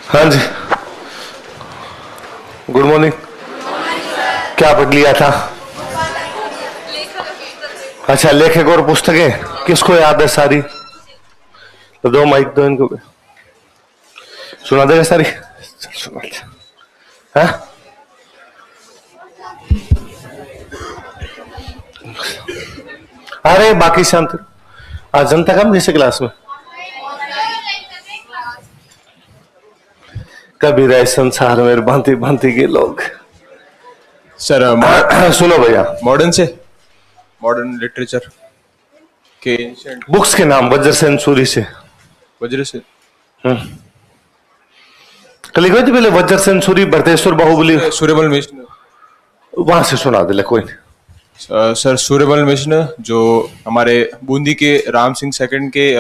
हाँ जी, good morning. क्या पढ़ लिया था? अच्छा, लेखक और पुस्तकें किसको याद है सारी? तो दो माइक दो इनको, सुना देगा सारी? चल सुना दे। हाँ? अरे बाकी शांत। आज जनता कम जैसे क्लास में कभी रहे संसार में भांति भांति के लोग। सर सुनो भैया, मॉडर्न लिटरेचर के एंशिएंट बुक्स के नाम वज्र सेन सूरी से। वज्र से कल लिखो थी पहले वज्र सेन सूरी भरतेश्वर बाहुबली, सूर्यमल मिशन। वहां से सुना दे ले कोई नहीं। सर सूर्यमल मिशन जो हमारे बूंदी के राम सिंह सेकंड के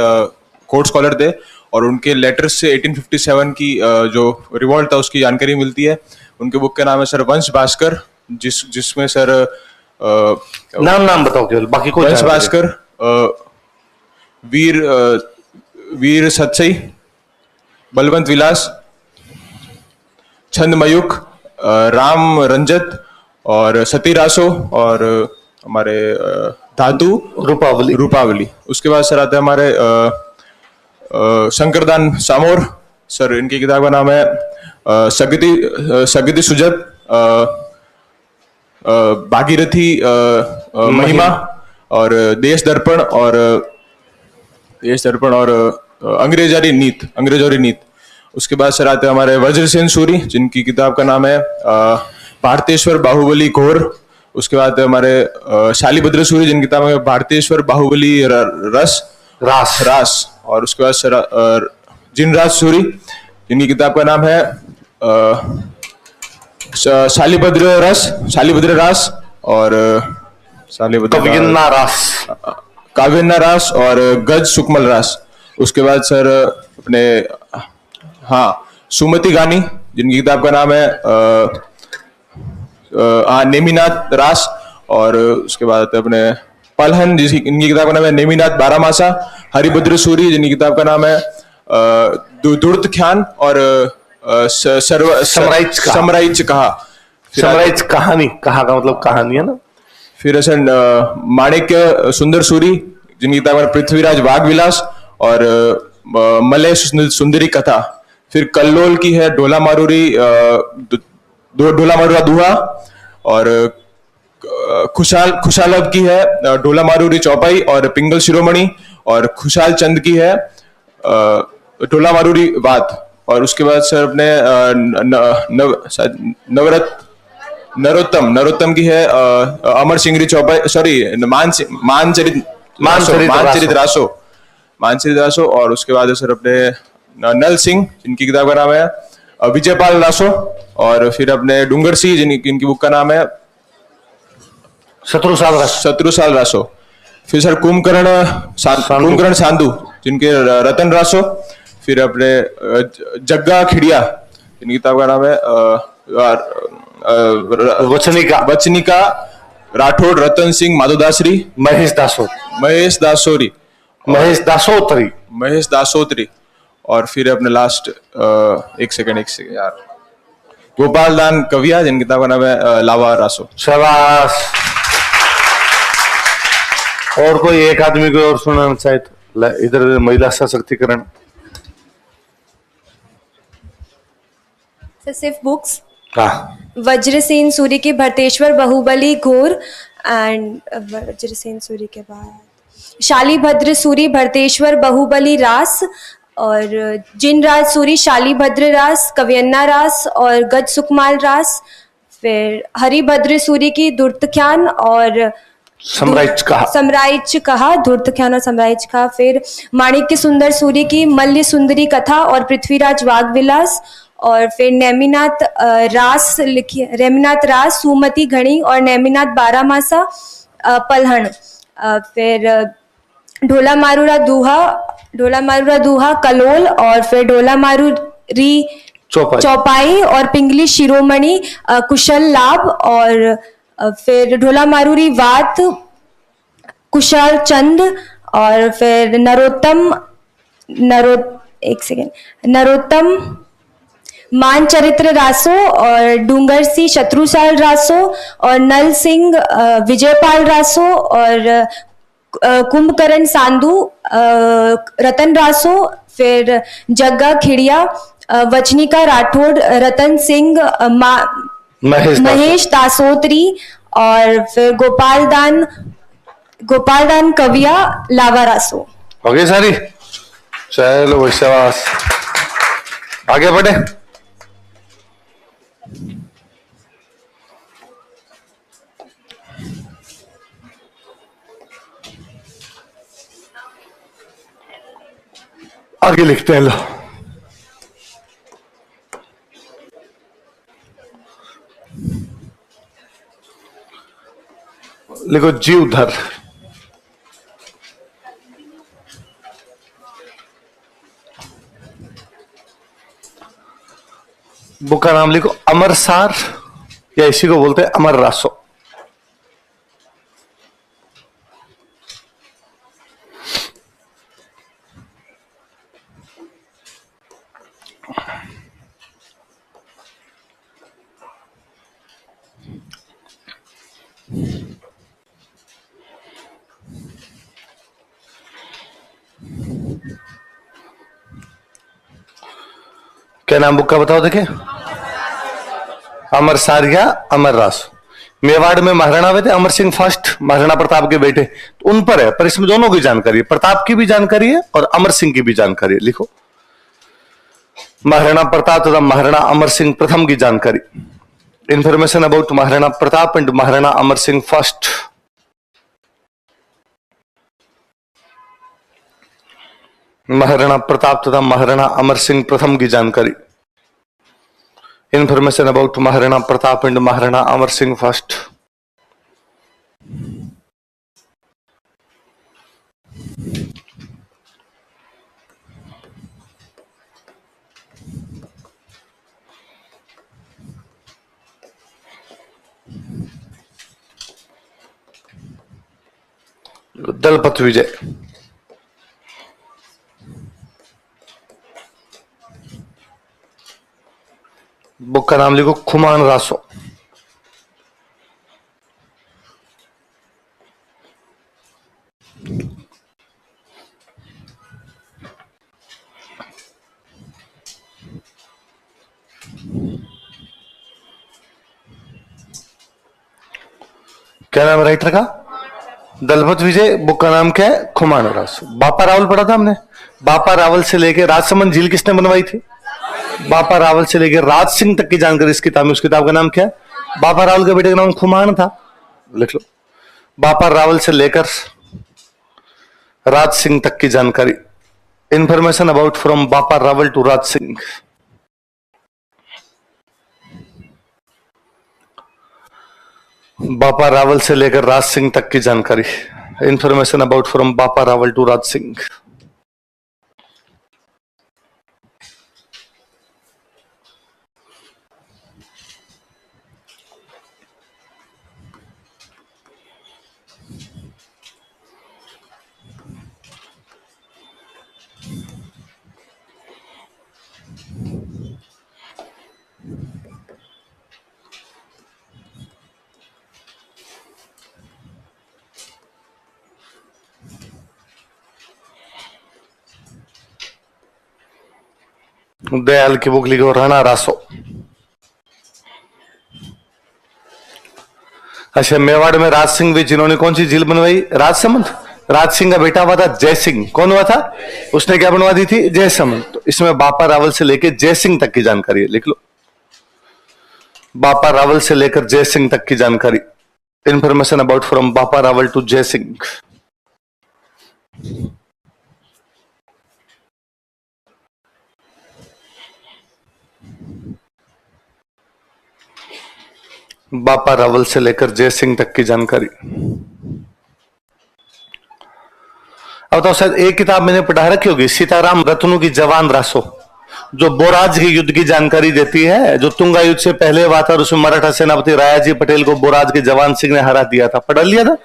कोर्ट स्कॉलर थे और उनके लेटर्स से 1857 की जो रिवॉल्ट था उसकी जानकारी मिलती है। उनके बुक का नाम है सर वंश भास्कर, जिसमें सर नाम बताओ केवल, बाकी कोई वंश भास्कर, वीर सतसई, बलवंत विलास, छंद मयूख, राम रंजत और सतीरासो और हमारे धातु रूपावली। उसके बाद सर आते हैं हमारे शंकरदान सामोर। सर इनकी किताब का नाम है सगति सुजत, भागीरथी महिमा और देश दर्पण और अंग्रेज और नीत। उसके बाद सर आते हैं हमारे वज्रसेन सूरी, जिनकी किताब का नाम है भारतेश्वर बाहुबली घोर। उसके बाद हमारे शालीभद्र सूरी, जिनकी किताब है भारतेश्वर बाहुबली रास। और उसके बाद सर जिनराज सूरी, जिनकी किताब का नाम है शालीभद्र रास और काव्यन्ना रास और गज सुकमल रास। उसके बाद सर अपने सुमति गानी, जिनकी किताब का नाम है नेमिनाथ रास। और उसके बाद अपने पलहन, इनकी किताब का नाम है नेमिनाथ बारामासा। हरिभद्र सूरी, जिनकी किताब का नाम है दुर्त ख्यान और समराइच कहानी का मतलब कहानी है ना। फिर सर माणिक्य सुंदर सूरी, जिनकी किताब है पृथ्वीराज वाघ विलास और मलय सुंदरी कथा। फिर कल्लोल की है ढोला मारूरा दुहा और खुशालब की है ढोला मारूरी चौपाई और पिंगल शिरोमणि और खुशाल चंद की है ढोला मारूरी वाद। और उसके बाद सर अपने नरोत्तम की है अमर सिंगरी चौपाई, मानचरित रासो। और उसके बाद सर अपने नल सिंह, जिनकी किताब का नाम है विजयपाल रासो। और फिर अपने डूंगर सिंह, जिनकी बुक का नाम है शत्रुसाल रासो। फिर सर कुंभकर्ण सांधु, जिनके रतन रासो। फिर अपने जग्गा खिड़िया, जिनकी किताब का नाम है वचनिका राठौड़ रतन सिंह माधोदासरी महेश दासोत्री। और फिर अपने लास्ट एक सेकंड यार, गोपाल दान कविया, जिनकी किताब का नाम है लावा रासो। शाबाश। और कोई एक आदमी को और सुनाना चाहे तो इधर महिला सशक्तिकरण। सिर्फ बुक्स वज्रसेन सूरी की भरतेश्वर बाहुबली घोर एंड वज्रसेन सूरी के बाद शालीभद्र सूरी भरतेश्वर बाहुबली रास और जिनराज सूरी शालीभद्र रास, कव्यन्ना रास और गज सुकमाल रास। फिर हरिभद्र सूरी की दुर्तख्यान और समराइच कहा धूर्तख्यान और समराइच कहा। फिर माणिक्य सुंदर सूरी की मल्य सुंदरी कथा और पृथ्वीराज वाघ विलास। और फिर नेमिनाथ रास, सुमति घणी और नेमिनाथ बारामासा पलहन। फिर ढोला मारूरा दूहा कलोल और फिर ढोला मारूरी चौपाई और पिंगली शिरोमणि कुशल लाभ। और फिर ढोला मारूरी वात कुशाल चंद और फिर नरोत्तम मानचरित्र रासो और डूंगर सी शत्रुसाल रासो और नल सिंह विजयपाल रासो और कुंभकर्ण सांधु रतन रासो, फिर जग्गा खिड़िया वचनिका राठौड़ रतन सिंह महेश दासोत्री और फिर गोपाल दान कविया लावा रासो। हो गई सारी? चलो भाई शाबाश, आगे बढ़े। आगे लिखते हैं लो। लिखो जीवधर। बुक का नाम लिखो अमरसार, या इसी को बोलते हैं अमर रासो। क्या नाम बुक का बताओ देखे? अमर सारिया अमर रासो। मेवाड़ में महाराणा हुए थे अमर सिंह फर्स्ट, महाराणा प्रताप के बेटे, तो उन पर है, पर इसमें दोनों की जानकारी है, प्रताप की भी जानकारी है और अमर सिंह की भी जानकारी है। लिखो महाराणा प्रताप तथा महाराणा अमर सिंह प्रथम की जानकारी। Information about Maharana Pratap and Maharana Amar Singh first. Maharana Pratap तथा महाराणा अमर सिंह प्रथम की जानकारी। Information about Maharana Pratap and Maharana Amar Singh first. Dalpat Vijay. Book का नाम लिखो खुमान रासो। क्या नाम राइटर का? दलपत विजय। बुक का नाम क्या है? खुमान रासो। बापा रावल पढ़ा था हमने। बापा रावल से लेकर राजसमंद झील किसने बनवाई थी? बापा रावल से लेकर राज सिंह तक की जानकारी इस किताब में। उस किताब का नाम क्या है? बापा रावल के बेटे का नाम खुमान था, लिख लो। बापा रावल से लेकर राज सिंह तक की जानकारी। इंफॉर्मेशन अबाउट फ्रॉम बापा रावल टू राज सिंह। बापा रावल से लेकर राज सिंह तक की जानकारी। इंफॉर्मेशन अबाउट फ्रॉम बापा रावल टू राज सिंह। दयाल की बुक लिखो राणा रासो। अच्छा, मेवाड़ में राज सिंह भी, जिन्होंने कौन सी झील बनवाई? राजसमंद। राज सिंह का बेटा हुआ था जय सिंह। कौन हुआ था? उसने क्या बनवा दी थी? जयसमंद। तो इसमें बापा रावल से लेकर जय सिंह तक की जानकारी है, लिख लो। बापा रावल से लेकर जय सिंह तक की जानकारी। इंफॉर्मेशन अबाउट फ्रॉम बापा रावल टू जय सिंह। बापा रावल से लेकर जय सिंह तक की जानकारी। अब तो शायद एक किताब मैंने पढ़ा रखी होगी, सीताराम रत्नों की जवान रासो, जो बोराज के युद्ध की जानकारी देती है, जो तुंगा युद्ध से पहले हुआ था और उसमें मराठा सेनापति रायाजी पटेल को बोराज के जवान सिंह ने हरा दिया था। पढ़ लिया था,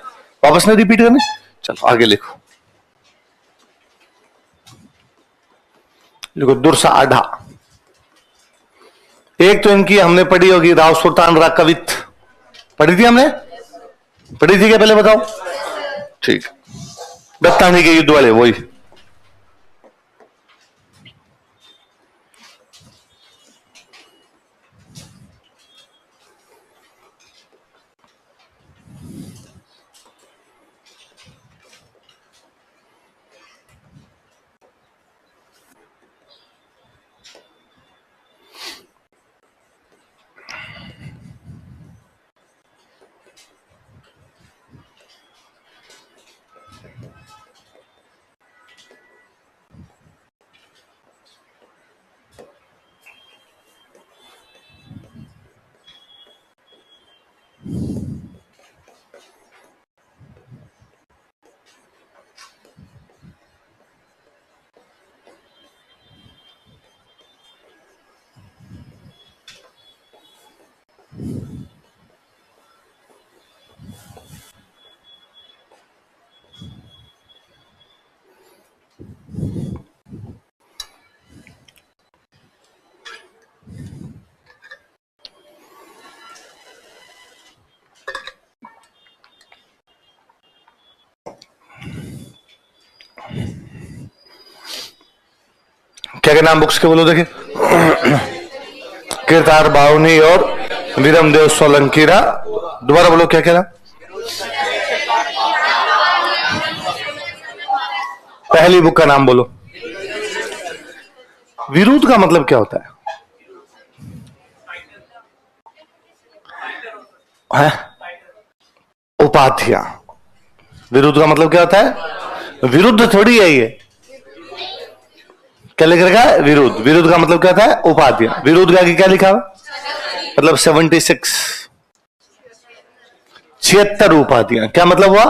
वापस नहीं रिपीट करने। चलो आगे लिखो। लिखो दुर्सा आढ़ा। एक तो इनकी हमने पढ़ी होगी, राव सुल्तान राकवित, पढ़ी थी हमने, पढ़ी थी क्या पहले बताओ? ठीक, दत्तानी के युद्ध वाले वही। क्या क्या नाम बुक्स के बोलो देखे? कीर्तार बावनी और वीरम देव सोलंकीरा। दोबारा बोलो क्या क्या नाम? पहली बुक का नाम बोलो। विरुद्ध का मतलब क्या होता है? उपाधियां। विरुद्ध का मतलब क्या होता है? विरुद्ध थोड़ी है ये, क्या लिख रखा है? विरुद्ध। विरुद्ध का मतलब क्या होता है? उपाधियां। विरुद्ध का आगे क्या लिखा हुआ? मतलब 76, 76 उपाधियां। क्या मतलब हुआ?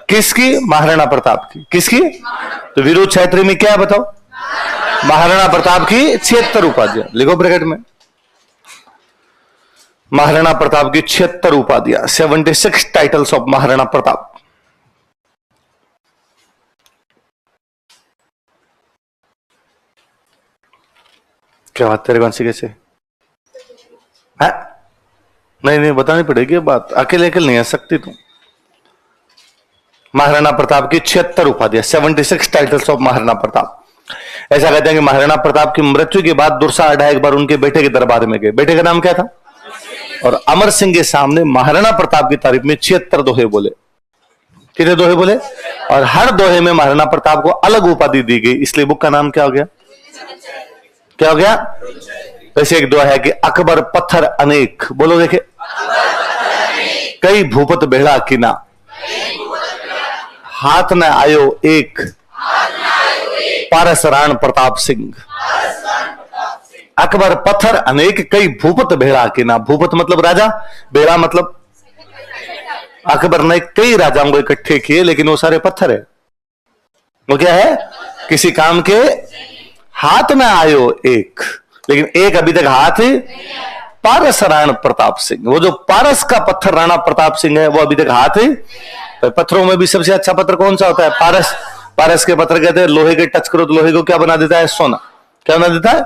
किसकी? महाराणा प्रताप की। किसकी? तो विरुद्ध क्षेत्र में क्या है बताओ? महाराणा प्रताप की 76 उपाधियां। लिखो ब्रैकेट में, महाराणा प्रताप की 76 उपाधियां, 76 टाइटल्स ऑफ महाराणा प्रताप। क्या बात तेरे कौन सी कैसे है? नहीं नहीं बतानी पड़ेगी बात, अकेले अकेले नहीं आ सकती तुम। महाराणा प्रताप की 76 उपाधियां, 76 टाइटल्स ऑफ महाराणा प्रताप। ऐसा कहते हैं कि महाराणा प्रताप की मृत्यु के बाद दुर्सा एक बार उनके बेटे के दरबार में गए। बेटे का नाम क्या था? और अमर सिंह के सामने महाराणा प्रताप की तारीफ में 76 दोहे बोले। कितने दोहे बोले? और हर दोहे में महाराणा प्रताप को अलग उपाधि दी गई, इसलिए बुक का नाम क्या हो गया? क्या हो गया? वैसे एक दोहा है कि अकबर पत्थर अनेक, बोलो देखे, कई भूपत बेड़ा किना, हाथ न आयो एक, पारस राण प्रताप सिंह। अकबर पत्थर अनेक, कई भूपत बेड़ा किना। भूपत मतलब राजा, बेड़ा मतलब, अकबर ने कई राजाओं को इकट्ठे किए, लेकिन वो सारे पत्थर है। वो क्या है? किसी काम के हाथ में आयो एक, लेकिन एक अभी तक हाथ, पारस राणा प्रताप सिंह। वो जो पारस का पत्थर राणा प्रताप सिंह है, वो अभी तक हाथ है। तो पत्थरों में भी सबसे अच्छा पत्थर कौन सा होता है? पारस। पारस के पत्थर कहते हैं लोहे के टच करो तो लोहे को क्या बना देता है? सोना। क्या बना देता है?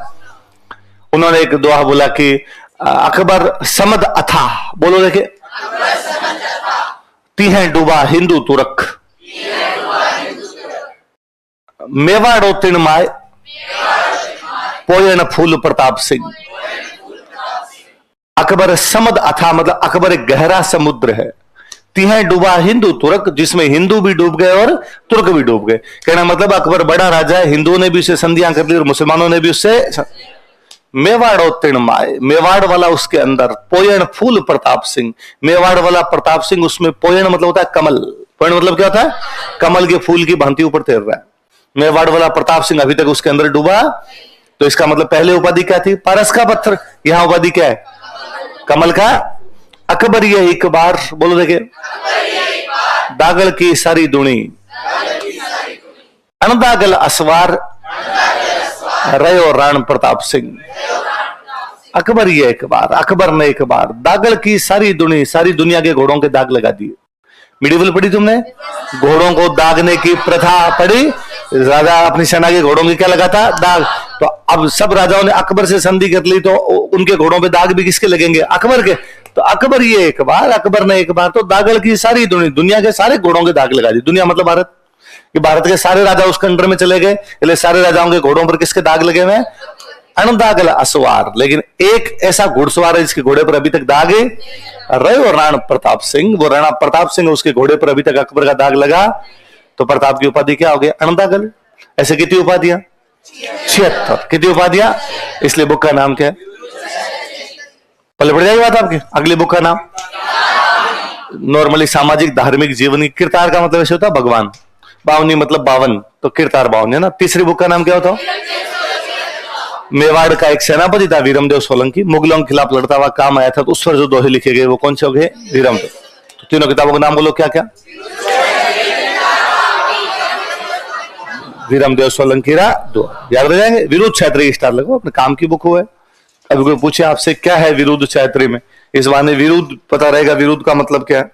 उन्होंने एक दोहा बोला कि अकबर समद अथा, बोलो देखे, तीहे डूबा हिंदू तुरक, मेवाड़ो तिणमाय, पोयन फूल प्रताप सिंह। अकबर समद अथा मतलब अकबर एक गहरा समुद्र है। तीहे डूबा हिंदू तुर्क, जिसमें हिंदू भी डूब गए और तुर्क भी डूब गए। कहना मतलब अकबर बड़ा राजा है, हिंदुओं ने भी उससे संधियां कर ली और मुसलमानों ने भी उससे। मेवाड़ो तिणमाय, मेवाड़ वाला उसके अंदर, पोयन फूल प्रताप सिंह, मेवाड़ वाला प्रताप सिंह उसमें। पोयन मतलब होता है कमल। पोयन मतलब क्या होता है? कमल के फूल की भांति ऊपर तैर रहा है। मेवाड़ वाला प्रताप सिंह अभी तक उसके अंदर डूबा। तो इसका मतलब पहले उपाधि क्या थी? पारस का पत्थर। यहां उपाधि क्या है? कमल का। अकबर ये एक बार, बोलो देखे, दागल की सारी दुनी, अनदागल असवार, रयो राण प्रताप सिंह। अकबर ये एक बार, अकबर ने एक बार दागल की सारी दुनी, सारी दुनिया के घोड़ों के दाग लगा दिए। मिडिवल पढ़ी तुमने? घोड़ों को दागने की प्रथा पढ़ी। राजा अपनी सेना के घोड़ों की क्या लगाता? दाग। तो अब सब राजाओं ने अकबर से संधि कर ली, तो उनके घोड़ों पे दाग भी किसके लगेंगे? अकबर के। तो अकबर ये एक बार, अकबर ने एक बार तो दागल की सारी दुनिया के सारे घोड़ों के दाग लगा दी। दुनिया मतलब भारत, कि भारत के सारे राजा उसके अंडर में चले गए, इसलिए सारे राजाओं के घोड़ों पर किसके दाग लगे हुए हैं? अनदागल असवार। लेकिन एक ऐसा घुड़सवार है जिसके घोड़े पर अभी तक दाग रहे, और राणा प्रताप सिंह। वो राणा प्रताप सिंह, उसके घोड़े पर अभी तक अकबर का दाग लगा, तो प्रताप की उपाधि क्या हो गया? अनदागल। ऐसे कितनी उपाधियां? 76। कितनी उपाधियां? इसलिए बुक का नाम क्या है? पहले पड़ जाएगी बात आपकी। अगली बुक का नाम नॉर्मली सामाजिक धार्मिक जीवनी। किरतार का मतलब ऐसे होता है भगवान, बावनी मतलब 52, तो किरतार 52 है ना। तीसरी बुक का नाम क्या होता है? मेवाड़ का एक सेनापति था वीरमदेव सोलंकी, मुगलों के खिलाफ लड़ता हुआ काम आया था, तो उस पर जो दोहे लिखे गए वो कौन से हो गए? वीरमदेव। तो तीनों किताबों का नाम बोलो, क्या क्या? वीरमदेव सोलंकी दो याद रह जाएंगे। विरुद्ध छैत्री स्टार लगो, अपने काम की बुक हुआ है। अभी कोई पूछे आपसे क्या है विरुद्ध छैत्री में, इस बहाने विरुद्ध पता रहेगा, विरुद्ध का मतलब क्या है।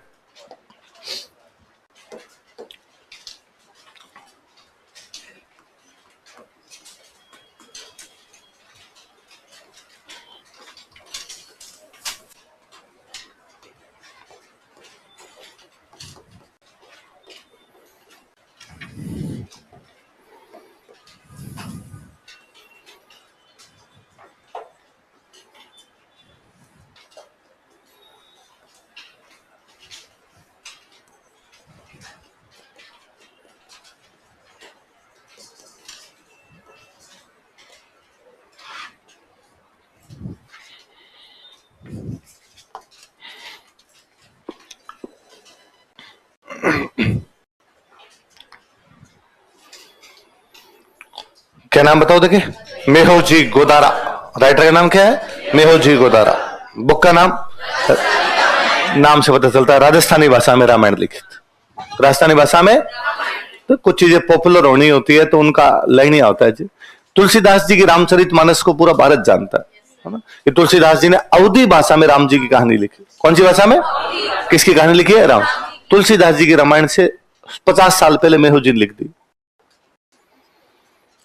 क्या नाम बताओ देखिए? मेहोजी गोदारा। राइटर का नाम क्या है? मेहोजी गोदारा। बुक का नाम से पता चलता है राजस्थानी भाषा में रामायण लिखित। राजस्थानी भाषा में तो कुछ चीजें पॉपुलर होनी होती है तो उनका लाइन ही आता है जी। तुलसीदास जी की रामचरितमानस को पूरा भारत जानता है ना। कि तुलसीदास जी ने अवधी भाषा में राम जी की कहानी लिखी। कौन सी भाषा में? किसकी कहानी लिखी है? राम। तुलसीदास जी की रामायण से 50 साल पहले मेहोजी ने लिख दी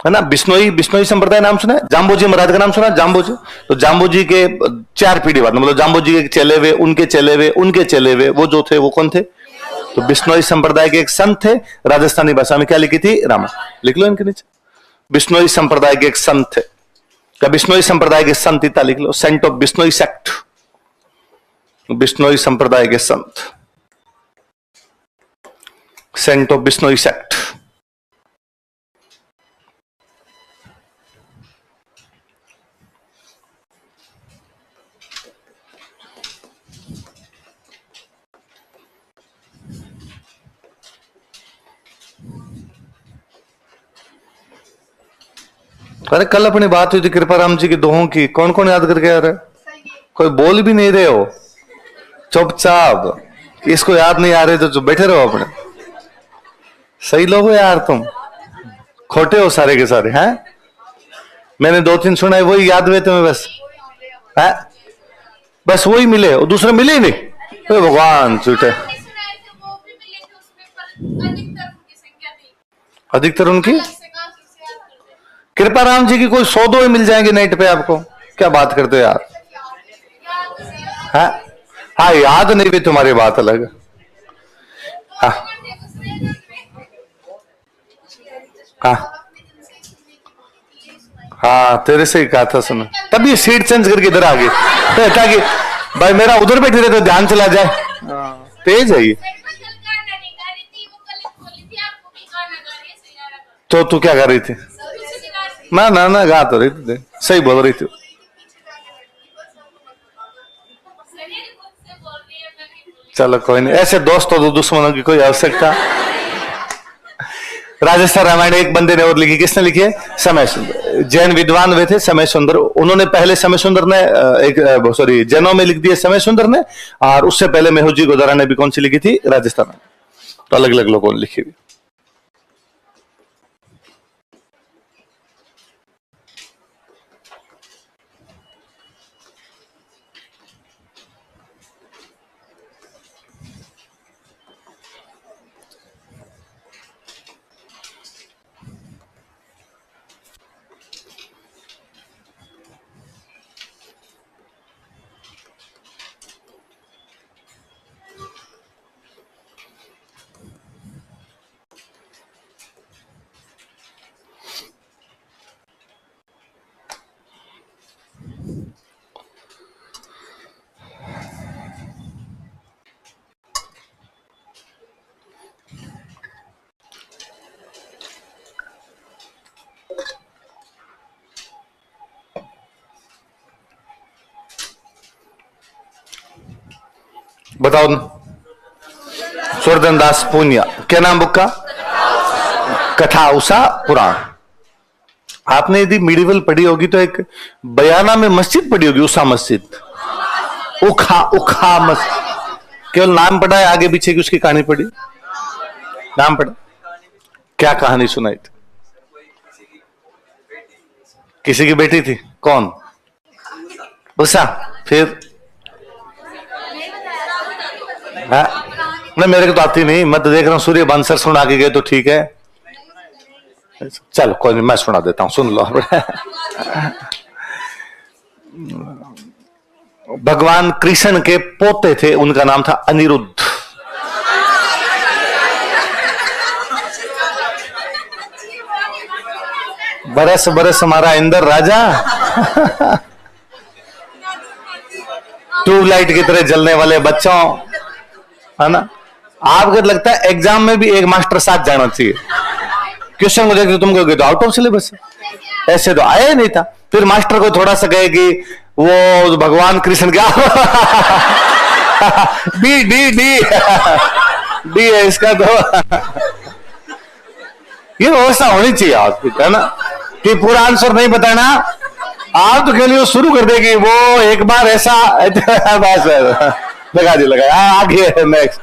है ना। बिश्नोई संप्रदाय नाम सुना है? जाम्बोजी महाराज का नाम सुना? जाम्बोजी। तो जाम्बोजी के 4 पीढ़ी बाद, मतलब जाम्बोजी के चले हुए, उनके चले हुए, उनके चले हुए, वो जो थे वो कौन थे? तो बिश्नोई संप्रदाय के एक संत थे, राजस्थानी भाषा में क्या लिखी थी? रामायण। लिख लो इनके नीचे, बिश्नोई संप्रदाय के एक संत थे। क्या बिश्नोई संप्रदाय के संत? इतना लिख लो, saint of Bishnoi sect. Bishnoi संप्रदाय के संत, सेंट ऑफ बिश्नोई सेक्ट। अरे कल अपनी बात हुई थी कृपाराम जी की दोहों की, कौन कौन याद करके आ रहा है? कोई बोल भी नहीं रहे हो, चुपचाप। इसको याद नहीं आ रहे तो बैठे रहो अपने। सही लोग हो यार तुम, खोटे हो सारे के सारे हैं। मैंने 2-3 सुना है, वही याद हुए तुम्हें बस है? बस वही मिले, और दूसरे मिले ही नहीं। तो भगवान झूठे। अधिकतर उनकी कृपाराम जी की कोई 100-2 ही मिल जाएंगे नेट पे आपको। क्या बात करते हो यार? है? हाँ याद नहीं भी तुम्हारी बात अलग। हाँ हाँ हाँ, तेरे से ही कहा था सुना, तब ये सीट चेंज करके इधर आ गई ताकि भाई मेरा उधर बैठे रहे तो ध्यान चला जाए। तेज है ये। तो तू क्या कर रही थी? ना ना ना, गा तो रही थी, सही बोल रही थी। चलो कोई नहीं, ऐसे दोस्तों तो दुश्मनों की कोई आवश्यकता। राजस्थान रामायण एक बंदे ने और लिखी। किसने लिखी है? समय सुंदर। जैन विद्वान वे थे समय सुंदर, उन्होंने पहले समय सुंदर ने जैनों में लिख दिया समय सुंदर ने, और उससे पहले मेहुजी गोदारा ने भी कौन सी लिखी थी? राजस्थान। तो अलग अलग लोगों ने लिखी हुई। बताओ ना। सुरदन दास पूनिया, क्या नाम बुक का? कथा उषा पुराण। आपने यदि मिडिवल पढ़ी होगी तो एक बयाना में मस्जिद पढ़ी होगी, उषा मस्जिद, उखा उखा मस्जिद। केवल नाम पढ़ा है, आगे पीछे की उसकी कहानी पढ़ी? नाम पढ़ा, क्या कहानी सुनाई थी? किसी की बेटी थी, कौन? उषा। फिर नहीं, मेरे को तो आती नहीं, मैं तो देख रहा हूं सूर्य बंसर सुना के गए तो ठीक है। चलो कोई नहीं, मैं सुना देता हूं, सुन लो। भगवान कृष्ण के पोते थे, उनका नाम था अनिरुद्ध। बरस बरस हमारा इंद्र राजा ट्यूबलाइट की तरह जलने वाले बच्चों, है ना? आपको लगता है एग्जाम में भी एक मास्टर साथ जाना चाहिए? क्वेश्चन को देखते तुम कहोगे तो आउट ऑफ सिलेबस, ऐसे तो आया ही नहीं था। फिर मास्टर को थोड़ा सा कहे कि वो भगवान कृष्ण क्या डी डी डी डी है इसका, तो ये व्यवस्था होनी चाहिए आपकी, है ना? कि पूरा आंसर नहीं बताना, आप तो केवल शुरू कर देगी वो एक बार ऐसा बस लगा दी, लगा आगे नेक्स्ट,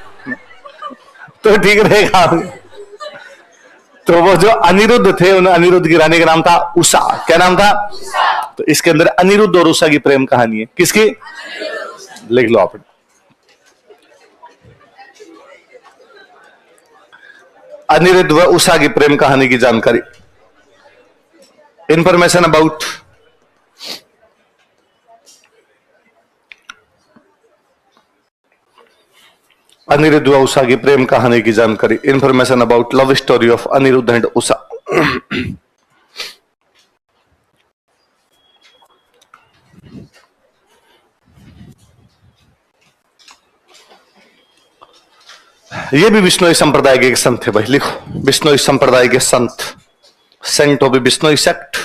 तो ठीक रहेगा। तो वो जो अनिरुद्ध थे, उन अनिरुद्ध की रानी का नाम था उषा। क्या नाम था? तो इसके अंदर अनिरुद्ध और उषा की प्रेम कहानी है। किसकी? लिख लो आप। अनिरुद्ध व उषा की प्रेम कहानी की जानकारी, इंफॉर्मेशन अबाउट अनिरुद्ध व उषा की प्रेम कहानी की जानकारी, information about love story of Anirudh and Usha. ये भी बिश्नोई संप्रदाय के एक संत थे भाई, लिखो बिश्नोई संप्रदाय के संत, saint of Bishnoi sect.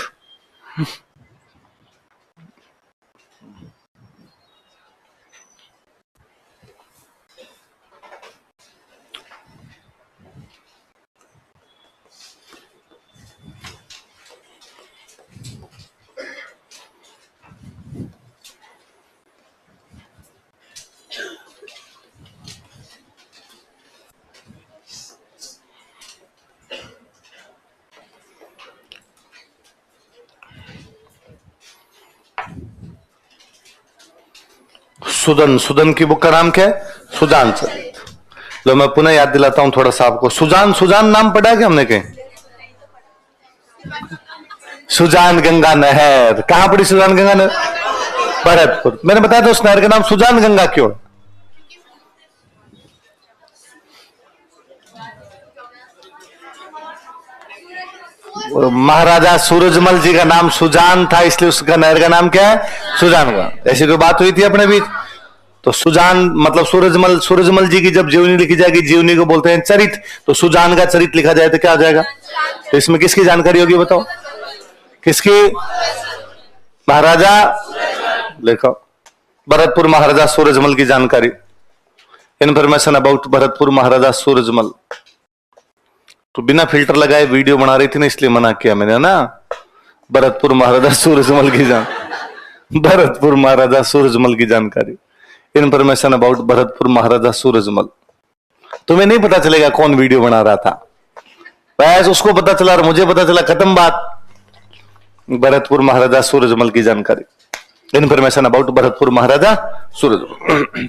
Sudan, Sudan की बुक का नाम क्या है? सुजान चरित। लो मैं पुनः याद दिलाता हूं थोड़ा सा आपको। सुजान, सुजान नाम पढ़ा है क्या हमने कहीं? सुजान गंगा नहर, कहां पड़ी सुजान गंगा नहर? भरतपुर। मैंने बताया था उस नहर का नाम सुजान गंगा क्यों? महाराजा सूरजमल जी का नाम सुजान था, इसलिए उसका नहर का नाम क्या है? सुजान गंगा। ऐसी कोई बात हुई थी अपने बीच? तो सुजान मतलब सूरजमल, सूरजमल जी की जब जीवनी लिखी जाएगी, जीवनी को बोलते हैं चरित, तो सुजान का चरित लिखा जाए तो क्या हो जाएगा? तो इसमें किसकी जानकारी होगी बताओ? किसकी? महाराजा, लिखो भरतपुर महाराजा सूरजमल की जानकारी, इंफॉर्मेशन अबाउट भरतपुर महाराजा सूरजमल। तो बिना फिल्टर लगाए वीडियो बना रही थी ना, इसलिए मना किया मैंने ना। भरतपुर महाराजा सूरजमल की भरतपुर महाराजा सूरजमल की जानकारी, इंफॉर्मेशन अबाउट भरतपुर महाराजा सूरजमल। तुम्हें नहीं पता चलेगा कौन वीडियो बना रहा था, बस उसको पता चला और मुझे पता चला, खत्म बात। भरतपुर महाराजा सूरजमल की जानकारी, information about Bharatpur Maharaja Surajmal.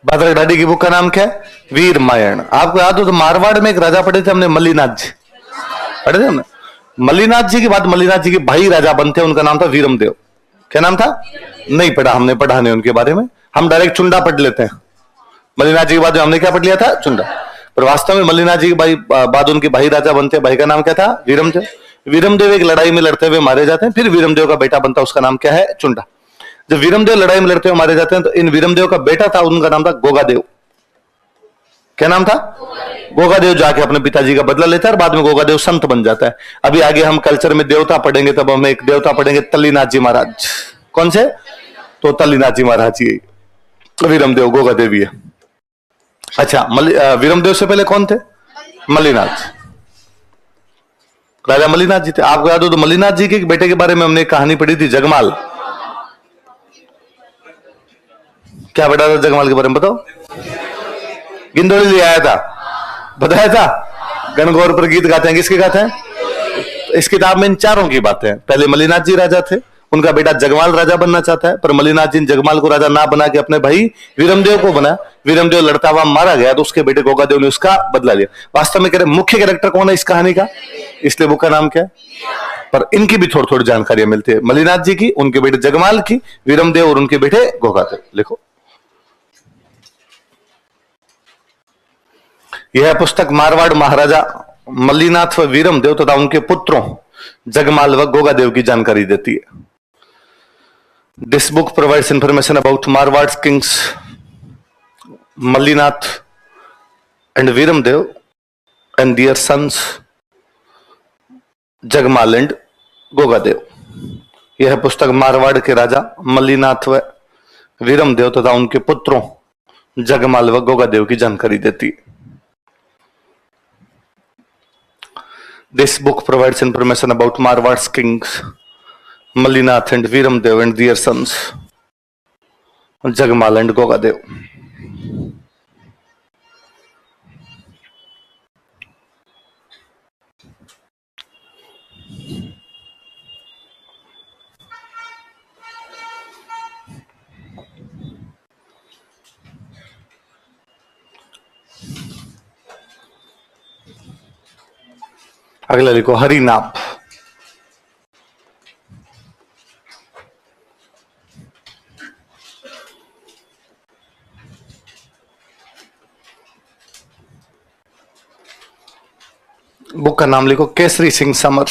Bhadrak daddy की बुक का नाम क्या है? वीर रामायण। आपको याद हो तो मारवाड़ में एक राजा पढ़े थे हमने, मल्लीनाथ जी पढ़े थे हमने। मल्लिनाथ जी के बाद मल्लिनाथ जी के भाई राजा बनते, उनका नाम था वीरमदेव। क्या नाम था? नहीं पढ़ा हमने, पढ़ा नहीं उनके बारे में, हम डायरेक्ट चुंडा पढ़ लेते हैं। मल्लिनाथ जी के बाद हमने क्या पढ़ लिया था? चुंडा। पर वास्तव में मल्लिनाथ जी के भाई बाद उनके भाई राजा बनते, भाई का नाम क्या था? वीरमदेव। वीरमदेव एक लड़ाई में लड़ते हुए मारे जाते हैं, फिर वीरमदेव का बेटा बनता है, उसका नाम क्या है? चुंडा। जब वीरमदेव लड़ाई में लड़ते हुए मारे जाते हैं तो इन वीरमदेव का बेटा था, उनका नाम था गोगादेव। क्या नाम था? गोगादेव जाके अपने पिताजी का बदला लेता है और बाद में गोगादेव संत बन जाता है। अभी आगे हम कल्चर में देवता पढ़ेंगे, तब हम एक देवता पढ़ेंगे तल्लीनाथ जी महाराज। कौन से? तो तल्लीनाथ जी महाराज जी वीरमदेव गोगादेवी है। अच्छा, वीरमदेव से पहले कौन थे? मल्लिनाथ। राजा मल्लिनाथ जी थे। आपको याद हो तो मल्लिनाथ जी के बेटे के बारे में हमने एक कहानी पढ़ी थी, जगमाल। क्या बेटा था जगमाल के बारे में बताओ? गिंदोड़ी ले आया था, बताया था। गणगौर पर गीत गाते हैं, किसके गाते हैं? इस किताब में इन चारों की बातें हैं। पहले मल्लिनाथ जी राजा थे, उनका बेटा जगमाल राजा बनना चाहता है, पर मल्लिनाथ जी ने जगमाल को राजा ना बना के अपने भाई वीरमदेव को बना। वीरमदेव लड़ता हुआ मारा गया तो उसके बेटे गोगादेव ने उसका बदला लिया। वास्तव में कह रहे मुख्य कैरेक्टर कौन है इस कहानी का, इसलिए बुक का नाम क्या है? पर इनकी भी थोड़ी थोड़ी जानकारियां मिलती है, मल्लिनाथ जी की, उनके बेटे जगमाल की, वीरमदेव और उनके बेटे गोगादेव। लिखो, यह पुस्तक मारवाड़ महाराजा मल्लिनाथ व वीरमदेव तथा उनके पुत्रों जगमाल व गोगादेव की जानकारी देती है। This book provides information about Marwar kings Mallinath and Viramdev and their sons Jagmal and Gogadev. यह पुस्तक मारवाड़ के राजा मल्लिनाथ व वीरमदेव तथा उनके पुत्रों जगमाल व गोगादेव की जानकारी देती है। This book provides information about Marwad's kings Mallinath and Veeramdev and their sons Jagmal and Gogadev. अगला लिखो, हरिनाभ। बुक का नाम लिखो, केसरी सिंह समर।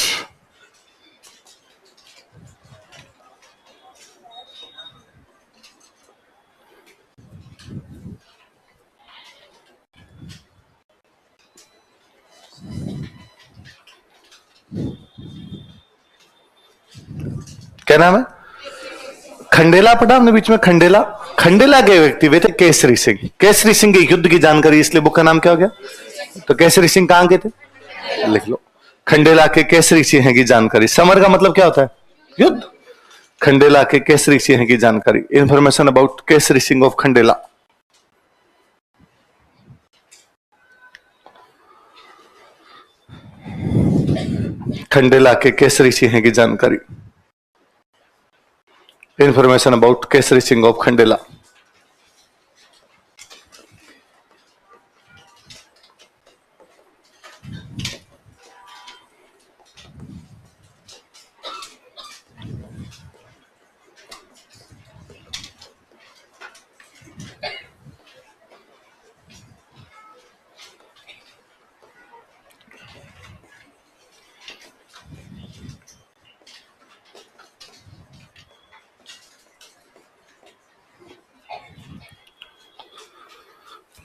क्या नाम है? खंडेला पढ़ा हमने बीच में, खंडेला। खंडेला के व्यक्ति वे थे केसरी सिंह। केसरी सिंह के युद्ध की जानकारी, इसलिए बुक का नाम क्या हो गया? तो केसरी सिंह कहां के थे? लिख लो, खंडेला के केसरी सिंह की जानकारी। समर का मतलब क्या होता है? युद्ध। खंडेला के केसरी सिंह की जानकारी, information about Kesari Singh of Khandela. Khandela के केसरी सिंह की जानकारी, information about Kesari Singh of Khandela.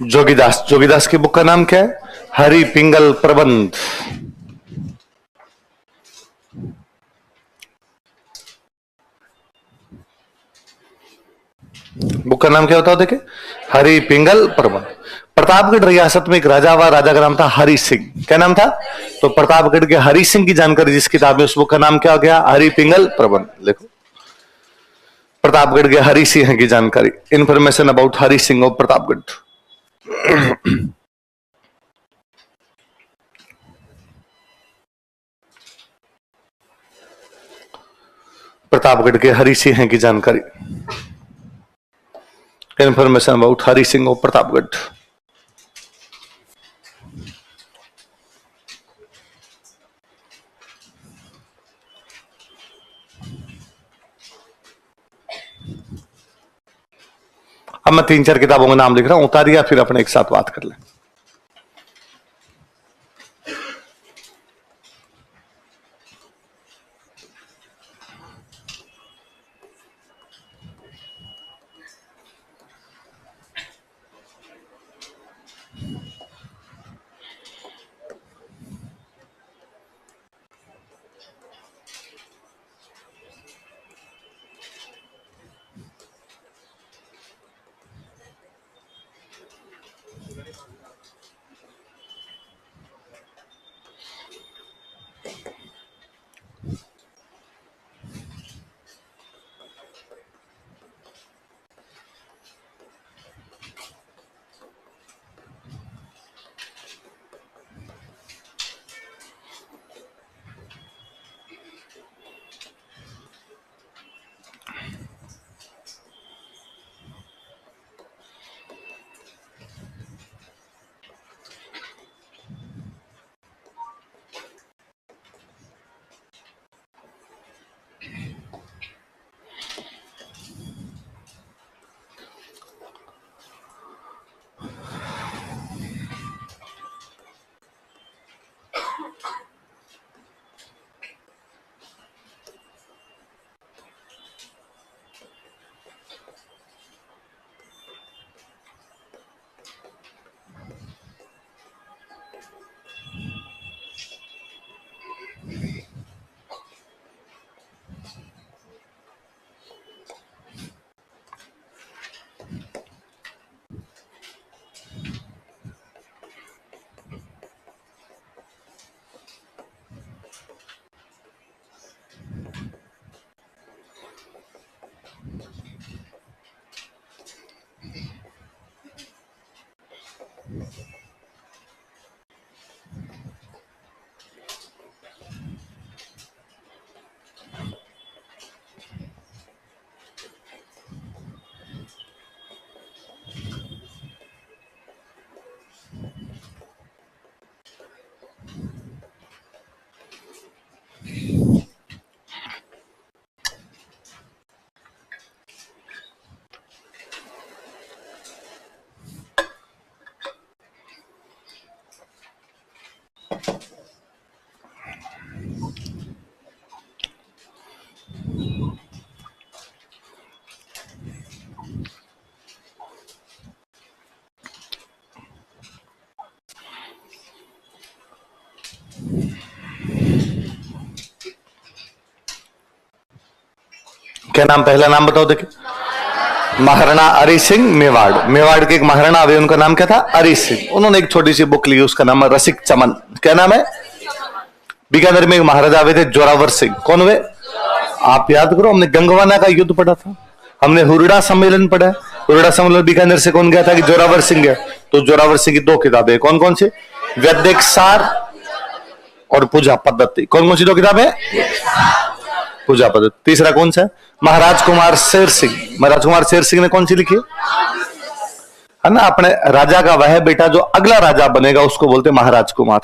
Jogidas. Jogidas की बुक का नाम क्या है? हरि पिंगल प्रबंध। बुक का नाम क्या होता है? देखिए, हरि पिंगल प्रबंध। प्रतापगढ़ रियासत में एक राजा हुआ, राजा का नाम था हरि सिंह। क्या नाम था? तो प्रतापगढ़ के हरि सिंह की जानकारी जिस किताब में, उस बुक का नाम क्या हो गया? हरि पिंगल प्रबंध। लिखो, प्रतापगढ़ के हरि सिंह की जानकारी, information about Hari Singh of Pratapgarh. Pratapgarh के हरि सिंह की जानकारी, information about Hari Singh of Pratapgarh. अब मैं 3-4 किताबों का नाम लिख रहा हूं, उतारिए, फिर अपने एक साथ बात कर लें। क्या नाम, पहला नाम बताओ देखिए। महाराणा अरी सिंह मेवाड़। मेवाड़ के एक महाराणा हुए, उनका नाम क्या था? अरी सिंह। उन्होंने एक छोटी सी बुक ली, उसका नाम है रसिक चमन। क्या नाम है? बीकानेर में एक महाराजा हुए थे, जोरावर सिंह। कौन हुए? आप याद करो, हमने गंगवाना का युद्ध पढ़ा था, हमने हुरडा सम्मेलन पढ़ा। हुरडा सम्मेलन बीकानेर से कौन गया था? कि जोरावर सिंह गया। तो जोरावर सिंह की 2 किताबें, कौन कौन सी? वैदिक सार और पूजा पद्धति। कौन कौन सी 2 किताबें? पूजा पद्धति। तीसरा कौन सा? महाराज कुमार शेर सिंह। महाराज कुमार शेर सिंह ने कौन सी लिखी है ना? अपने राजा का वह बेटा जो अगला राजा बनेगा उसको बोलते महाराज कुमार।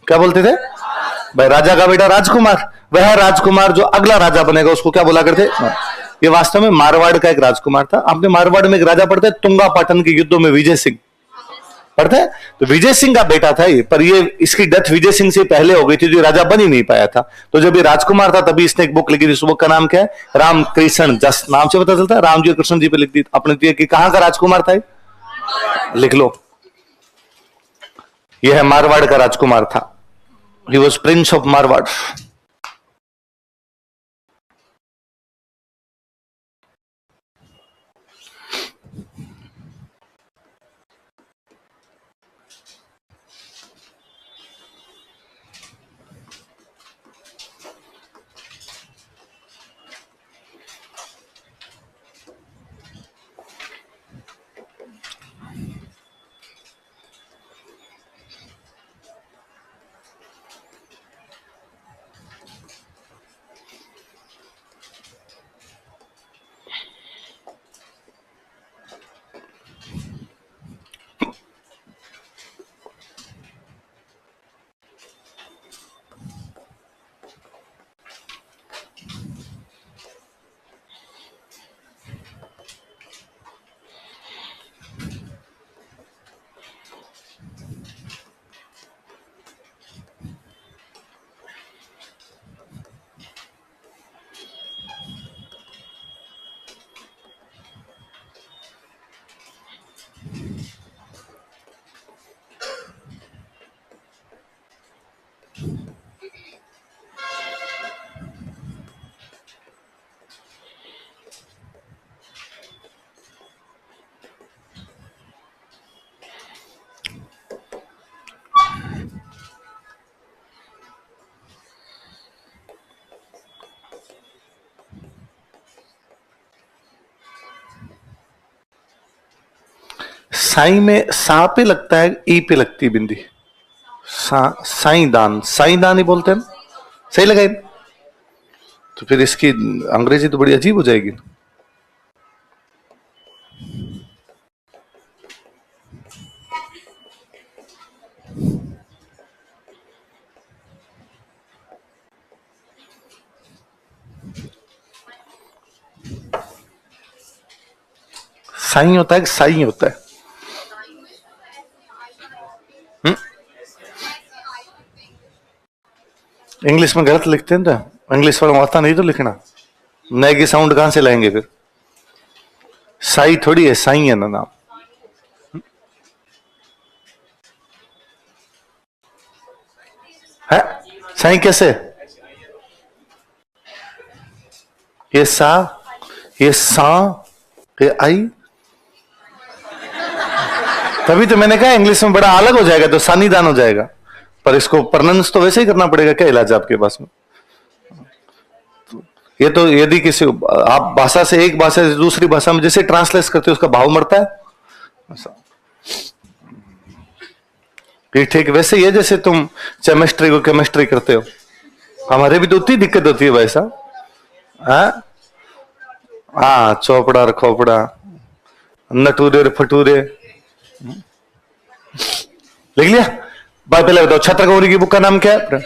क्या बोलते थे भाई? राजा का बेटा राजकुमार, वह राजकुमार जो अगला राजा बनेगा उसको क्या बोला करते? ये वास्तव में मारवाड़ का एक राजकुमार था। आपने मारवाड़ में एक राजा पढ़ते, तुंगा पाटन के युद्धों में विजय सिंह पढ़ते हैं, तो विजय सिंह का बेटा था ये। पर ये इसकी डेथ विजय सिंह से पहले हो गई थी, जो राजा बन ही नहीं पाया था। तो जब ये राजकुमार था तभी इसने एक बुक लिखी थी। उस बुक का नाम क्या है? रामकृष्ण जस। नाम से पता चलता है, राम जी और कृष्ण जी पे लिख दी अपने दिए कि कहां का राजकुमार था? लिख लो, यह है मारवाड़ का राजकुमार था। He was Prince of Marwar. Sai में सा पे लगता है, ई पे लगती है बिंदी। साई दान ही बोलते हैं ना? सही लगा? तो फिर इसकी अंग्रेजी तो बड़ी अजीब हो जाएगी। साई होता है कि साई होता है? इंग्लिश में गलत लिखते हैं तो इंग्लिश वालों आता नहीं तो लिखना, नए की साउंड कहां से लाएंगे फिर? साई थोड़ी है, साई है ना नाम। है साई कैसे? ये सा, ये सा, ये आई। तभी तो मैंने कहा इंग्लिश में बड़ा अलग हो जाएगा तो सानीदान हो जाएगा, पर इसको प्रोनाउंस तो वैसे ही करना पड़ेगा। क्या इलाज है आपके पास में? ये तो यदि किसी आप भाषा से एक भाषा से दूसरी भाषा में जैसे ट्रांसलेट करते हो उसका भाव मरता है। ये ठीक वैसे ही है जैसे तुम केमिस्ट्री को केमिस्ट्री करते हो, हमारे भी तो उतनी दिक्कत होती है भाई साहब। हाँ, चौपड़ा और खोपड़ा, नटूरे और फटूरे। लिख लिया? भाई पहले बताओ छत्रगौरी की बुक का नाम क्या है?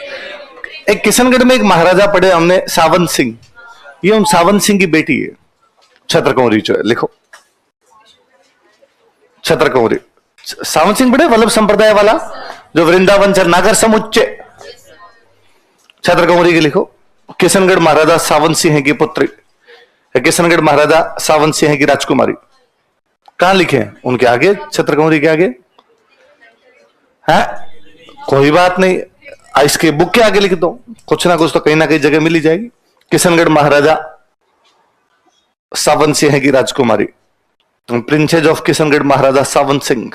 एक किशनगढ़ में एक महाराजा पढ़े हमने, सावंत सिंह। ये उन सावंत सिंह की बेटी है छत्रगौरी जो है। लिखो छत्रगौरी। सावंत सिंह पढ़े? वल्लभ संप्रदाय वाला जो वृंदावन नागर समुच्चय। छत्रगौरी के लिखो। किशनगढ़ महाराजा सावंत सिंह की पुत्री, किशनगढ़ महाराजा सावंत सिंह की राजकुमारी। कहां लिखे हैं? उनके आगे, छत्रगौरी के आगे है। कोई बात नहीं, इसके बुक के आगे लिख दो, कुछ ना कुछ तो कहीं ना कहीं जगह मिल ही जाएगी। किशनगढ़ महाराजा सावंत सिंह की राजकुमारी, प्रिंसेस ऑफ किशनगढ़ महाराजा सावंत सिंह।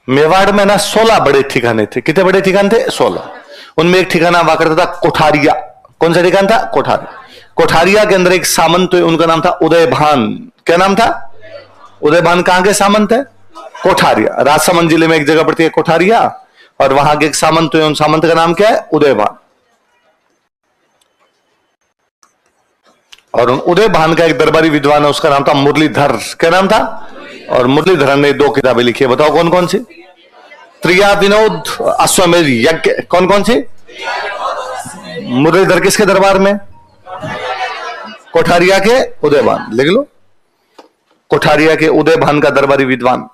मेवाड़ में ना 16 बड़े ठिकाने थे। कितने बड़े ठिकाने थे? 16। उनमें एक ठिकाना हुआ करता था कोठारिया। कौन सा ठिकाना था? कोठारिया। कोठारिया के अंदर एक सामंत, उनका नाम था उदयभान। क्या नाम था? उदयभान। कहां के सामंत है? कोठारिया। राजसमंद जिले में एक जगह पड़ती है कोठारिया, और वहां के एक सामंत, उन सामंत का नाम क्या है? उदयभान। और उदयभान का एक दरबारी विद्वान है, उसका नाम था मुरलीधर। क्या नाम था? और मुरलीधर ने 2 किताबें लिखी है। बताओ कौन कौन सी? त्रिया विनोद, अश्वमेध यज्ञ। कौन कौन सी? मुरलीधर किसके दरबार में? कोठारिया के उदयभान। लिख लो, कोठारिया के उदयभान का दरबारी विद्वान,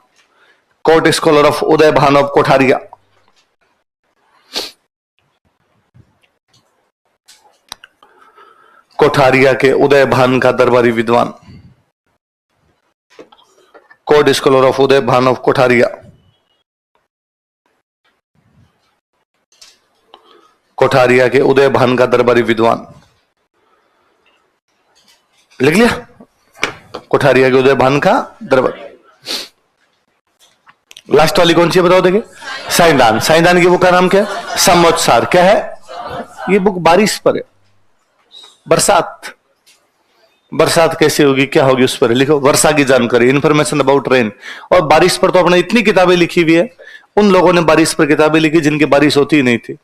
court scholar of Udaybhan of Kothariya. Kothariya के उदयभान का दरबारी विद्वान, court scholar of Udaybhan of Kothariya. Kothariya के उदयभान का दरबारी विद्वान। लिख लिया? कोठारिया के उदयभान का दरबार। लास्ट वाली कौन सी है बताओ? देखिए, साइदान। साइदान की बुक का नाम क्या है? संवत्सर। क्या है? ये बुक बारिश पर है। बरसात, बरसात कैसे होगी, क्या होगी, उस पर लिखो। वर्षा की जानकारी, इंफॉर्मेशन अबाउट रेन। और बारिश पर तो आपने इतनी किताबें लिखी हुई है। उन लोगों ने बारिश पर किताबें लिखी जिनकी बारिश होती ही नहीं थी।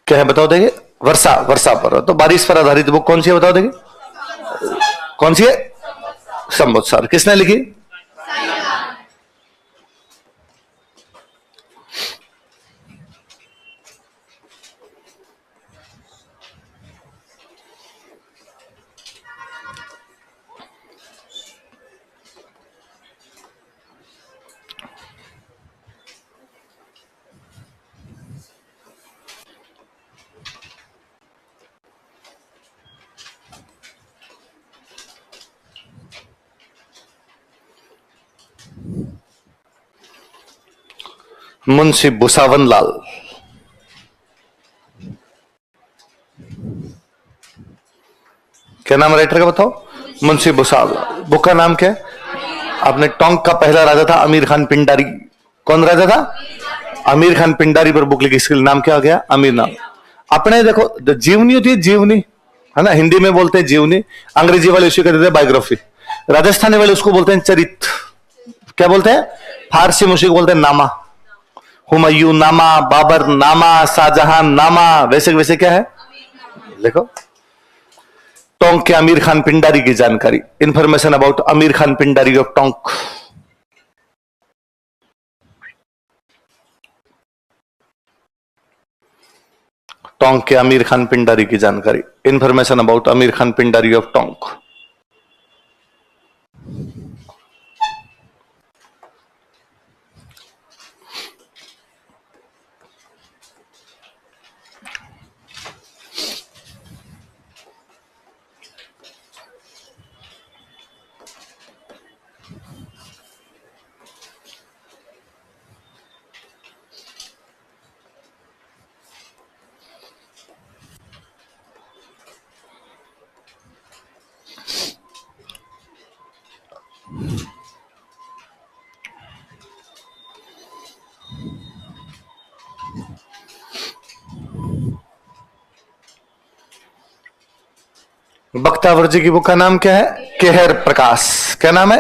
क्या है बताओ? देखिए, वर्षा, वर्षा पर। तो बारिश पर आधारित बुक कौन सी है बताओ? देखिए कौन सी है? संवत्सर। किसने लिखी? मुंशी भुसावन लाल। क्या नाम राइटर का बताओ? मुंशी भुसावन लाल। बुक का नाम क्या है? आपने टोंक का पहला राजा था आमिर खान पिंडारी। कौन राजा था? आमिर खान पिंडारी पर बुक लिखी, इसका नाम क्या हो गया? आमिर नाम। अपने देखो जीवनी होती है, जीवनी है ना, हिंदी में बोलते हैं जीवनी, अंग्रेजी वाले उसको कहते हैं बायोग्राफी, राजस्थानी वाले उसको बोलते हैं चरित्र, क्या बोलते हैं? फारसी में उसको बोलते हैं नामा, हुमायूं नामा, बाबर नामा, शाहजहां नामा, वैसे वैसे क्या है देखो। टोंक के आमिर खान पिंडारी की जानकारी, information about Aamir Khan Pindari of Tonk. Tonk के आमिर खान पिंडारी की जानकारी, information about Aamir Khan Pindari of Tonk. Bakhtawar ji की बुक का नाम क्या है? केहर प्रकाश। क्या नाम है?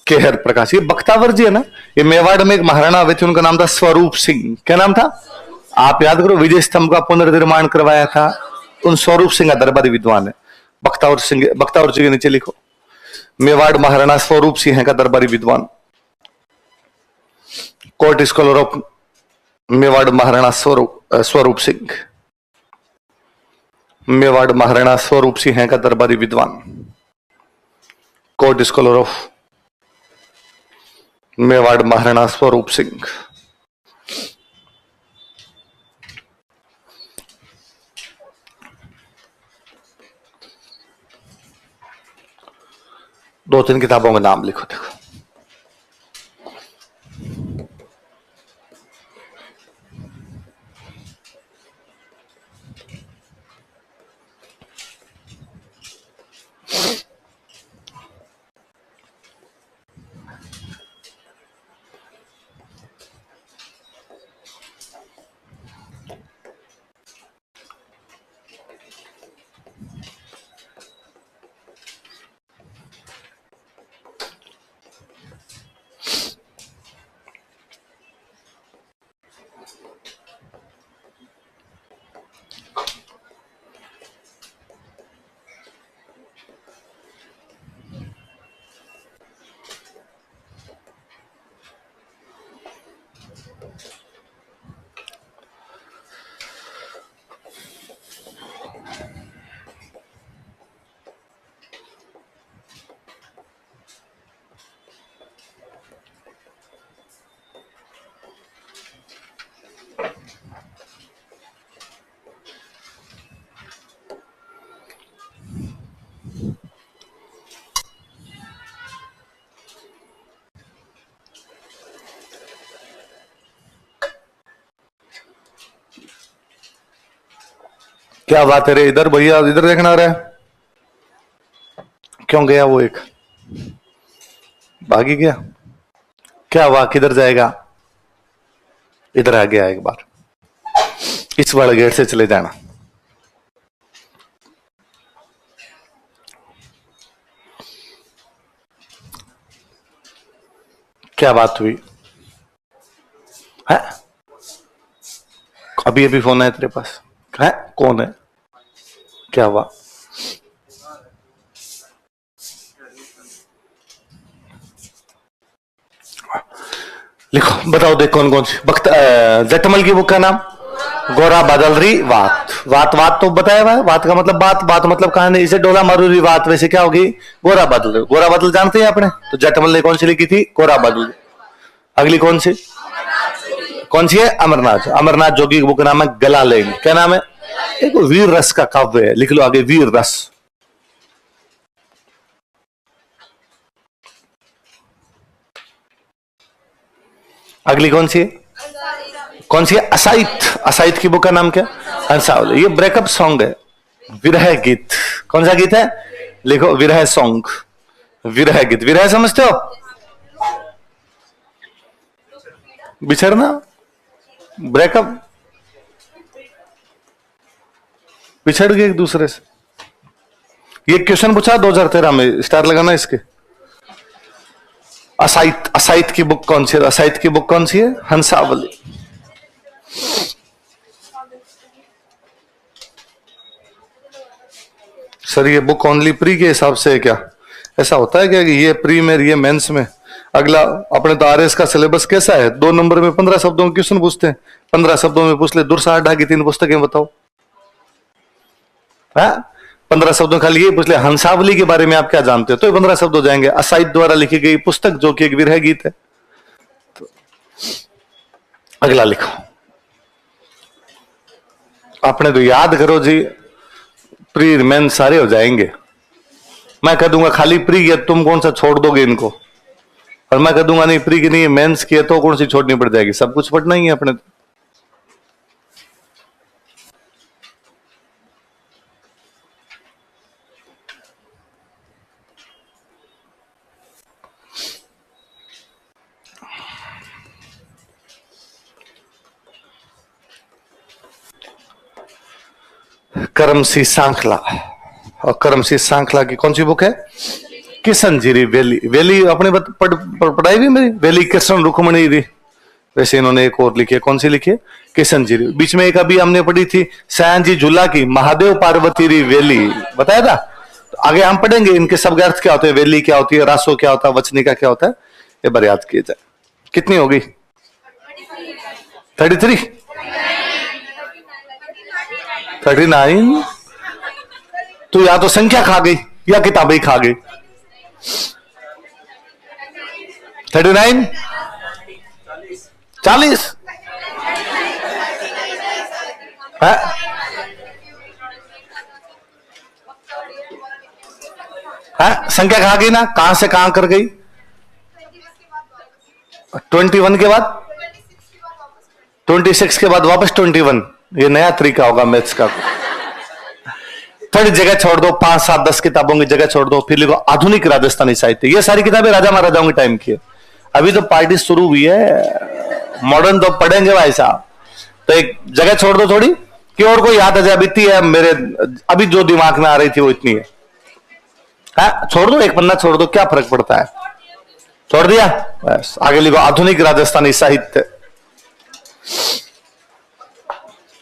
केहर प्रकाश। ये बख्तावर जी है ना, ये मेवाड़ में एक महाराणा हुए थे, उनका नाम था स्वरूप सिंह। क्या नाम था? आप याद करो, विजय स्तंभ का पुनर्निर्माण करवाया था, उन स्वरूप सिंह का दरबारी विद्वान है। बख्तावर सिंह, बख्तावर जी के नीचे लिखो, मेवाड़ महाराणा स्वरूप सिंह का दरबारी विद्वान, court scholar of Mewar Maharana Swaroop Singh. Mewar Maharana Swaroop Singh का दरबारी विद्वान, court scholar of Mewar Maharana Swaroop Singh. दो तीन किताबों में नाम लिखो देखो। क्या बात है रे, इधर भैया, इधर देखना रहा है, क्यों गया वो? एक भागी गया, क्या हुआ? किधर जाएगा? इधर आ गया, एक बार इस वाले गेट से चले जाना। क्या बात हुई है? अभी अभी फोन है तेरे पास है? कौन है? क्या हुआ? लिखो, बताओ देख कौन कौन सी। जटमल की बुक का नाम गोरा बदलरी वात। वात वात तो बताया हुआ है, वात का मतलब बात, बात मतलब कहानी, इसे डोला मारूरी वात, वैसे क्या होगी? गोरा बदल। गोरा बदल जानते हैं आपने? तो जटमल ने कौन सी लिखी थी? गोरा बदल। अगली कौन सी? कौन सी है? अमरनाथ। अमरनाथ जोगी की बुक का नाम है गला लेन। क्या नाम है? एक वीर रस का काव्य है, लिख लो आगे, वीर रस। अगली कौन सी है? कौन सी है? असाइत। असाइत की बुक का नाम क्या? हंसावली। ये ब्रेकअप सॉन्ग है, विरह गीत। कौन सा गीत है? लिखो, विरह सॉन्ग, विरह गीत। विरह समझते हो? बिछड़ना, ब्रेकअप, बिछड़ गए एक दूसरे से। ये क्वेश्चन पूछा 2013 में, स्टार लगाना इसके। असाइत, असाइत की बुक कौन सी है? असाइत की बुक कौन सी है? हंसावली। सर ये बुक ओनली प्री के हिसाब से है क्या? ऐसा होता है क्या कि ये प्री में, ये मेंस में? अगला अपने तो आरएस का सिलेबस कैसा है? 2 नंबर में 15 शब्दों के क्वेश्चन पूछते हैं। 15 शब्दों में पूछ ले दुर्सा ढा की 3 पुस्तकें बताओ। 15 शब्दों खाली ये पूछ ले हंसावली के बारे में आप क्या जानते हो, तो 15 शब्द हो जाएंगे। असाइद द्वारा लिखी गई पुस्तक जो कि एक विरह गीत है। तो अगला लिखो। आपने तो याद करो जी, प्री मेन सारे हो जाएंगे। मैं कह दूंगा खाली प्री की, तुम कौन सा छोड़ दोगे इनको? और मैं कह दूंगा नहीं प्री की नहीं, मेंस की है, तो कौन सी छोड़नी पड़ जाएगी? सब कुछ पढ़ना ही है अपने। करमसी सांखला, और करमसी सांखला की कौन सी बुक है? किशन जीरी वेली। वेली अपने पढ़ाई भी मेरी, वेली कृष्ण रुक्मणी री। वैसे इन्होंने एक और लिखी है, कौन सी लिखी है? किशन जीरी। बीच में एक अभी हमने पढ़ी थी सयाजी झूला की, महादेव पार्वती री वेली, बताया था। तो आगे हम पढ़ेंगे इनके सब अर्थ क्या होते हैं, वेली क्या होती है, रासो क्या होता है, वचनिका क्या होता है, ये बार याद किए जाए। कितनी होगी? 33, 39। तो या तो संख्या खा गई या किताबें खा गई। 39, 40 है? संख्या खा गई ना, कहां से कहां कर गई? 21 के बाद, 26 के बाद वापस 21। ये नया तरीका होगा मैथ्स का। थोड़ी जगह छोड़ दो, 5, 7, 10 किताबों की जगह छोड़ दो, फिर लिखो आधुनिक राजस्थानी साहित्य। ये सारी किताबें राजा महाराजाओं के टाइम की है। अभी तो पार्टी शुरू हुई है, मॉडर्न तो पढ़ेंगे भाई साहब। तो एक जगह छोड़ दो थोड़ी, कि और कोई याद आ जाए। इतनी है मेरे, अभी जो दिमाग में आ रही थी वो इतनी है। छोड़ दो, एक पन्ना छोड़ दो, क्या फर्क पड़ता है? छोड़ दिया, बस आगे लिखो आधुनिक राजस्थानी साहित्य,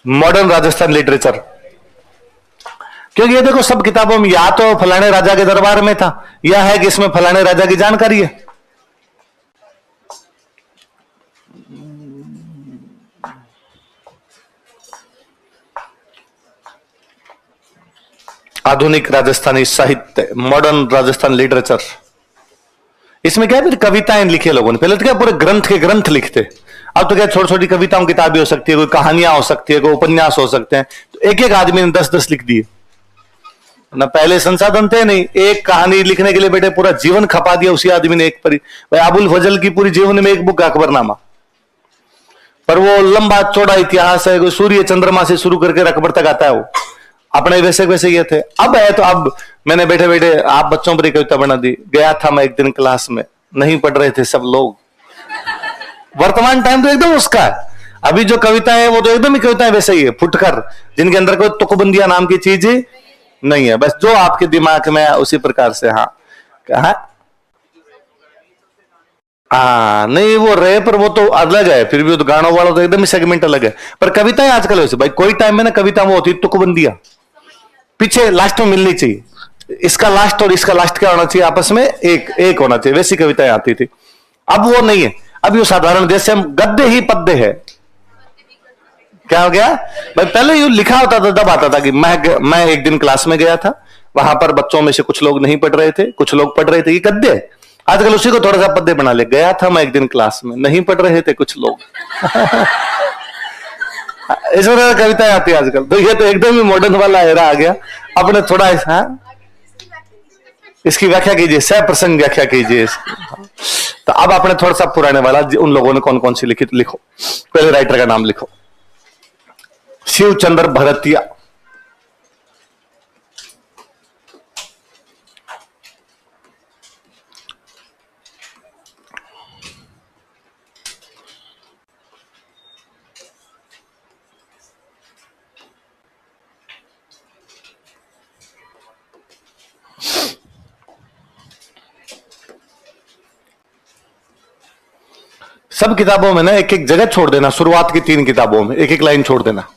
मॉडर्न राजस्थान लिटरेचर। क्योंकि ये देखो सब किताबों में या तो फलाने राजा के दरबार में था, या है कि इसमें फलाने राजा की जानकारी है। आधुनिक राजस्थानी साहित्य, मॉडर्न राजस्थान लिटरेचर। इसमें क्या है, फिर कविताएं लिखे लोगों ने। पहले तो क्या पूरे ग्रंथ के ग्रंथ लिखते, अब तो क्या छोटी छोटी कविताओं की किताबें हो सकती है, कोई कहानियां हो सकती है, कोई उपन्यास हो सकते हैं। तो एक एक आदमी ने 10-10 लिख दिए ना। पहले संसाधन थे नहीं, एक कहानी लिखने के लिए बेटे पूरा जीवन खपा दिया उसी आदमी ने। एक परी भाई अबुल फजल की पूरी जीवन में एक बुक अकबरनामा, पर वो लंबा चौड़ा इतिहास है, सूर्य चंद्रमा से शुरू करके अकबर तक आता है। वो अपने वैसे वैसे ये थे। अब है तो अब मैंने बैठे बैठे आप बच्चों पर कविता बना दी। गया था मैं एक दिन क्लास में, नहीं पढ़ रहे थे सब लोग। वर्तमान टाइम तो एकदम उसका है। अभी जो कविता है वो तो एकदम ही कविता है वैसे ही है, फुटकर, जिनके अंदर कोई तुकबंदिया नाम की चीज नहीं है, बस जो आपके दिमाग में है उसी प्रकार से। हाँ नहीं वो रहे, पर वो तो अलग है। फिर भी तो गानों वाला तो एकदम ही सेगमेंट अलग है। पर कविताएं आजकल वैसे भाई, कोई टाइम में ना कविता वो होती तुकबंदिया, पीछे लास्ट में मिलनी चाहिए। इसका लास्ट और इसका लास्ट क्या होना चाहिए, आपस में एक एक होना चाहिए, वैसी कविताएं आती थी। अब वो नहीं है। अब ये साधारण जैसे हम गद्दे ही पद्दे है। क्या हो गया भाई, पहले ये लिखा होता था तब आता था कि मैं एक दिन क्लास में गया था, वहां पर बच्चों में से कुछ लोग नहीं पढ़ रहे थे, कुछ लोग पढ़ रहे थे। ये गद्दे है। आजकल उसी को थोड़ा सा पद्दे बना ले, गया था मैं एक दिन क्लास में, नहीं पढ़ रहे थे कुछ लोग। इस तरह कविताएं आती है आजकल। तो ये तो एकदम ही मॉडर्न वाला एरा आ गया। अपने थोड़ा इसकी व्याख्या कीजिए, सप्रसंग व्याख्या कीजिए इसकी। तो अब आपने थोड़ा सा पुराने वाला, उन लोगों ने कौन कौन सी लिखी लिखो। पहले राइटर का नाम लिखो, शिव चंद्र भरतिया। सब किताबों में ना एक एक जगह छोड़ देना, शुरुआत की 3 किताबों में एक एक लाइन छोड़ देना।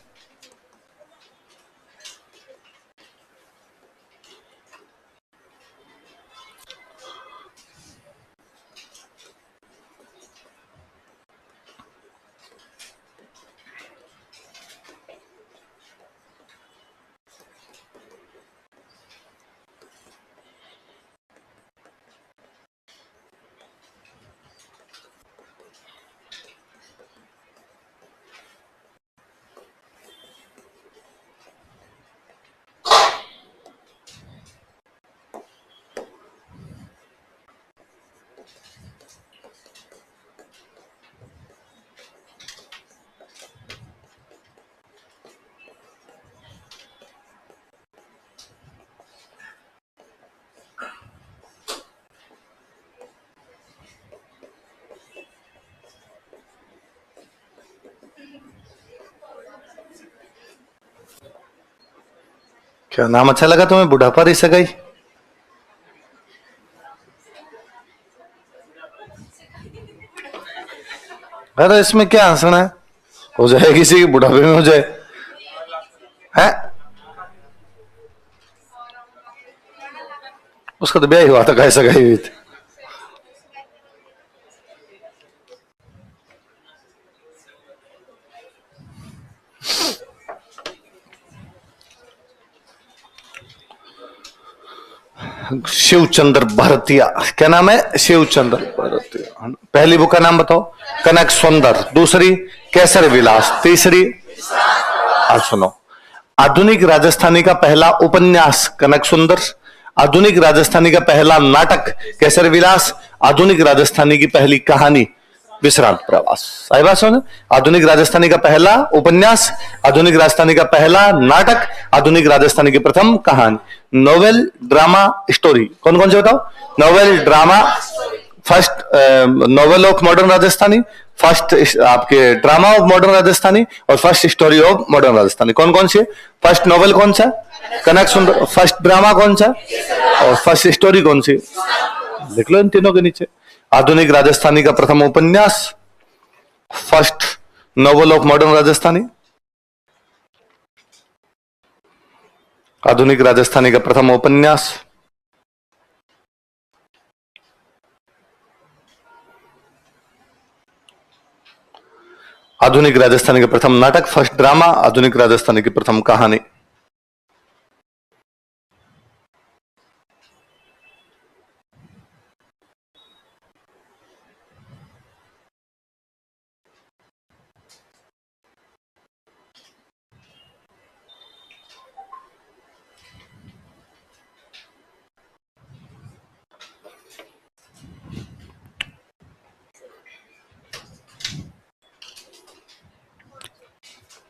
क्या नाम अच्छा लगा तुम्हें, बुढ़ापा रही सगाई? अरे इसमें क्या हंसना है, हो जाए किसी के बुढ़ापे में हो जाए है। उसका तो ब्याह ही हुआ था, कैसा सगाई हुई थी। शिवचंद्र भारतीय, क्या नाम है? शिवचंद्र भारतीय। पहली बुक का नाम बताओ, कनक सुंदर। दूसरी केसर विलास। तीसरी, आज सुनो, आधुनिक राजस्थानी का पहला उपन्यास कनक सुंदर, आधुनिक राजस्थानी का पहला नाटक केसर विलास, आधुनिक राजस्थानी की पहली कहानी विश्रांत प्रवास। सही बात सुन, आधुनिक राजस्थानी का पहला उपन्यास, आधुनिक राजस्थानी का पहला नाटक, आधुनिक राजस्थानी की प्रथम कहानी। नोवेल, ड्रामा, स्टोरी कौन कौन से बताओ? Novel, drama, first novel of modern Rajasthani, first आपके ड्रामा ऑफ मॉडर्न राजस्थानी और first story of modern Rajasthani. कौन कौन से? फर्स्ट नोवेल कौन सा? कनक सुंदर। फर्स्ट ड्रामा कौन सा? और फर्स्ट स्टोरी कौन सी? लिख लो इन तीनों के नीचे। आधुनिक राजस्थानी का प्रथम उपन्यास, first novel of modern Rajasthani, आधुनिक राजस्थानी का प्रथम उपन्यास, आधुनिक राजस्थानी का प्रथम नाटक, फर्स्ट ड्रामा, आधुनिक राजस्थानी की प्रथम कहानी।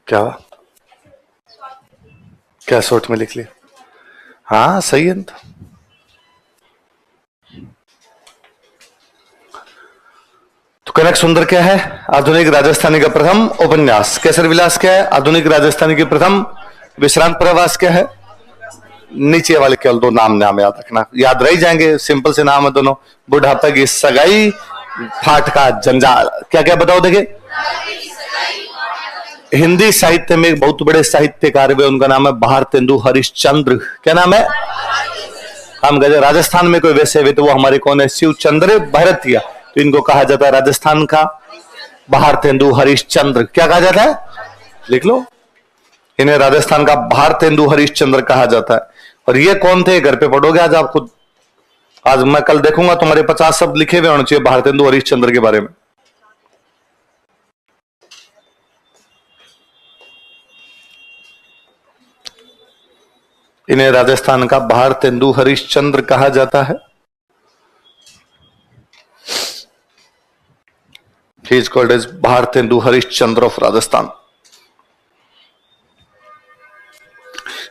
क्या क्या शॉर्ट में लिख लिया? हाँ सही है तो। कनक सुंदर क्या है? आधुनिक राजस्थानी का प्रथम उपन्यास। केसर विलास क्या है? आधुनिक राजस्थानी की प्रथम। विश्रांत प्रवास क्या है? नीचे वाले केवल 2 नाम याद रखना, याद रह जाएंगे, सिंपल से नाम है दोनों। बुढ़ापा की सगाई, फाट का जंजाल। क्या क्या बताओ देखिए। हिंदी साहित्य में एक बहुत बड़े साहित्यकार हुए, उनका नाम है भारतेंदु हरिश्चंद्र। क्या नाम है? हम कहते राजस्थान में कोई वैसे हुए तो वो हमारे कौन है? शिवचंद्र भारतीय। तो इनको कहा जाता है राजस्थान का भारतेंदु हरिश्चंद्र। क्या कहा जाता है? लिख लो, इन्हें राजस्थान का भारतेंदु हरिश्चंद्र कहा जाता है। और ये कौन थे? घर पे पढ़ोगे आज आप खुद। आज मैं कल देखूंगा तुम्हारे 50 शब्द लिखे हुए होने चाहिए भारतेंदु हरिश्चंद्र के बारे में। इन्हें राजस्थान का भारतेंदु हरिश्चंद्र कहा जाता है। He is called as Bharatendu Harishchandra of Rajasthan.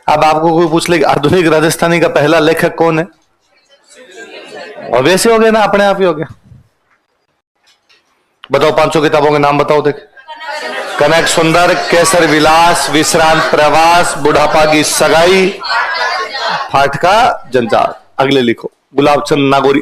अब आपको कोई पूछ ले आधुनिक राजस्थानी का पहला लेखक कौन है? और वैसे हो गया ना, अपने आप ही हो गया। बताओ 500 किताबों के नाम बताओ देख। कनक सुंदर, केसर विलास, विश्रांत प्रवास, बुढ़ापा की सगाई, फाट का जंजाल। अगले लिखो, गुलाब चंद नागौरी।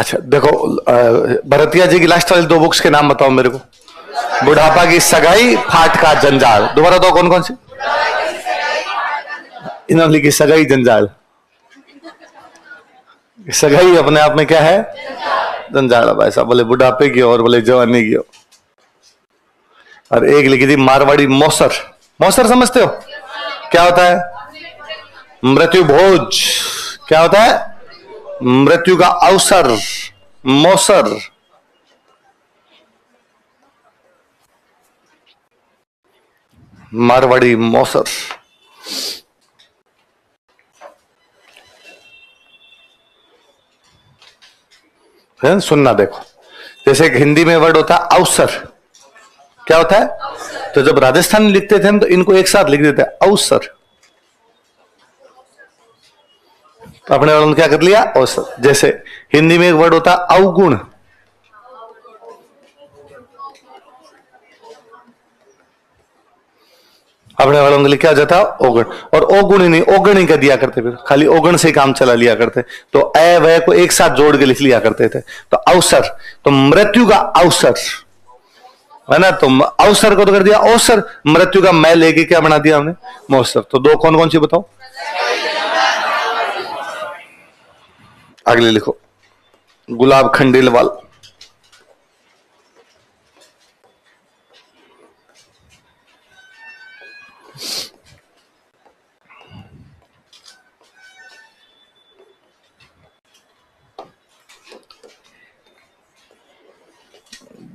अच्छा देखो, भरतिया जी की लास्ट वाली 2 बुक्स के नाम बताओ मेरे को। बुढ़ापा की सगाई, फाट का जंजाल। दोबारा दो, कौन कौन सी? इन्होंने लिखी सगाई जंजाल। सगाई अपने आप में क्या है? जंजाल। अब ऐसा बोले बुढ़ापे की और बोले जवानी की। और एक लिखी थी मारवाड़ी मौसर। मौसर समझते हो क्या होता है? मृत्यु भोज। क्या होता है? मृत्यु का अवसर, मौसर। मारवाड़ी मौसर। सुनना देखो, जैसे एक हिंदी में वर्ड होता है अवसर। क्या होता है? तो जब राजस्थान में लिखते थे हम तो इनको एक साथ लिख देते अवसर। तो अपने वालों ने क्या कर लिया? अवसर। जैसे हिंदी में एक वर्ड होता है अवगुण। अपने वालों के लिए क्या जाता? ओगण। और ओगुण ही नहीं, ओगण ही कर दिया करते, फिर खाली ओगण से काम चला लिया करते। तो ए वह को एक साथ जोड़ के लिख लिया करते थे। तो अवसर, तो मृत्यु का अवसर है ना, तो अवसर को तो कर दिया अवसर। मृत्यु का मैं लेके क्या बना दिया हमने? मौसर। तो 2 कौन कौन सी बताओ? अगले लिखो, गुलाब खंडेलवाल।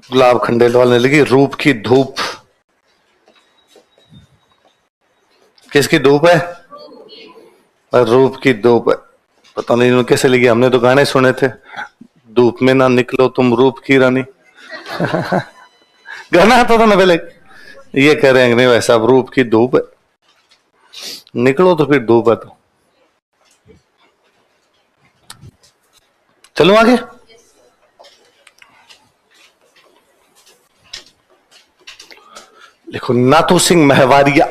गुलाब खंडेलवाल ने लिखी रूप की धूप। किसकी धूप है? रूप की धूप है। पता नहीं इन्होंने कैसे लिखी, हमने तो गाने सुने थे, धूप में ना निकलो तुम रूप की रानी। गाना आता था ना पहले। ये कह रहे हैं नहीं वैसा, रूप की धूप है, निकलो तो फिर धूप है। तो चलो आगे। देखो, नाथू सिंह महवारिया।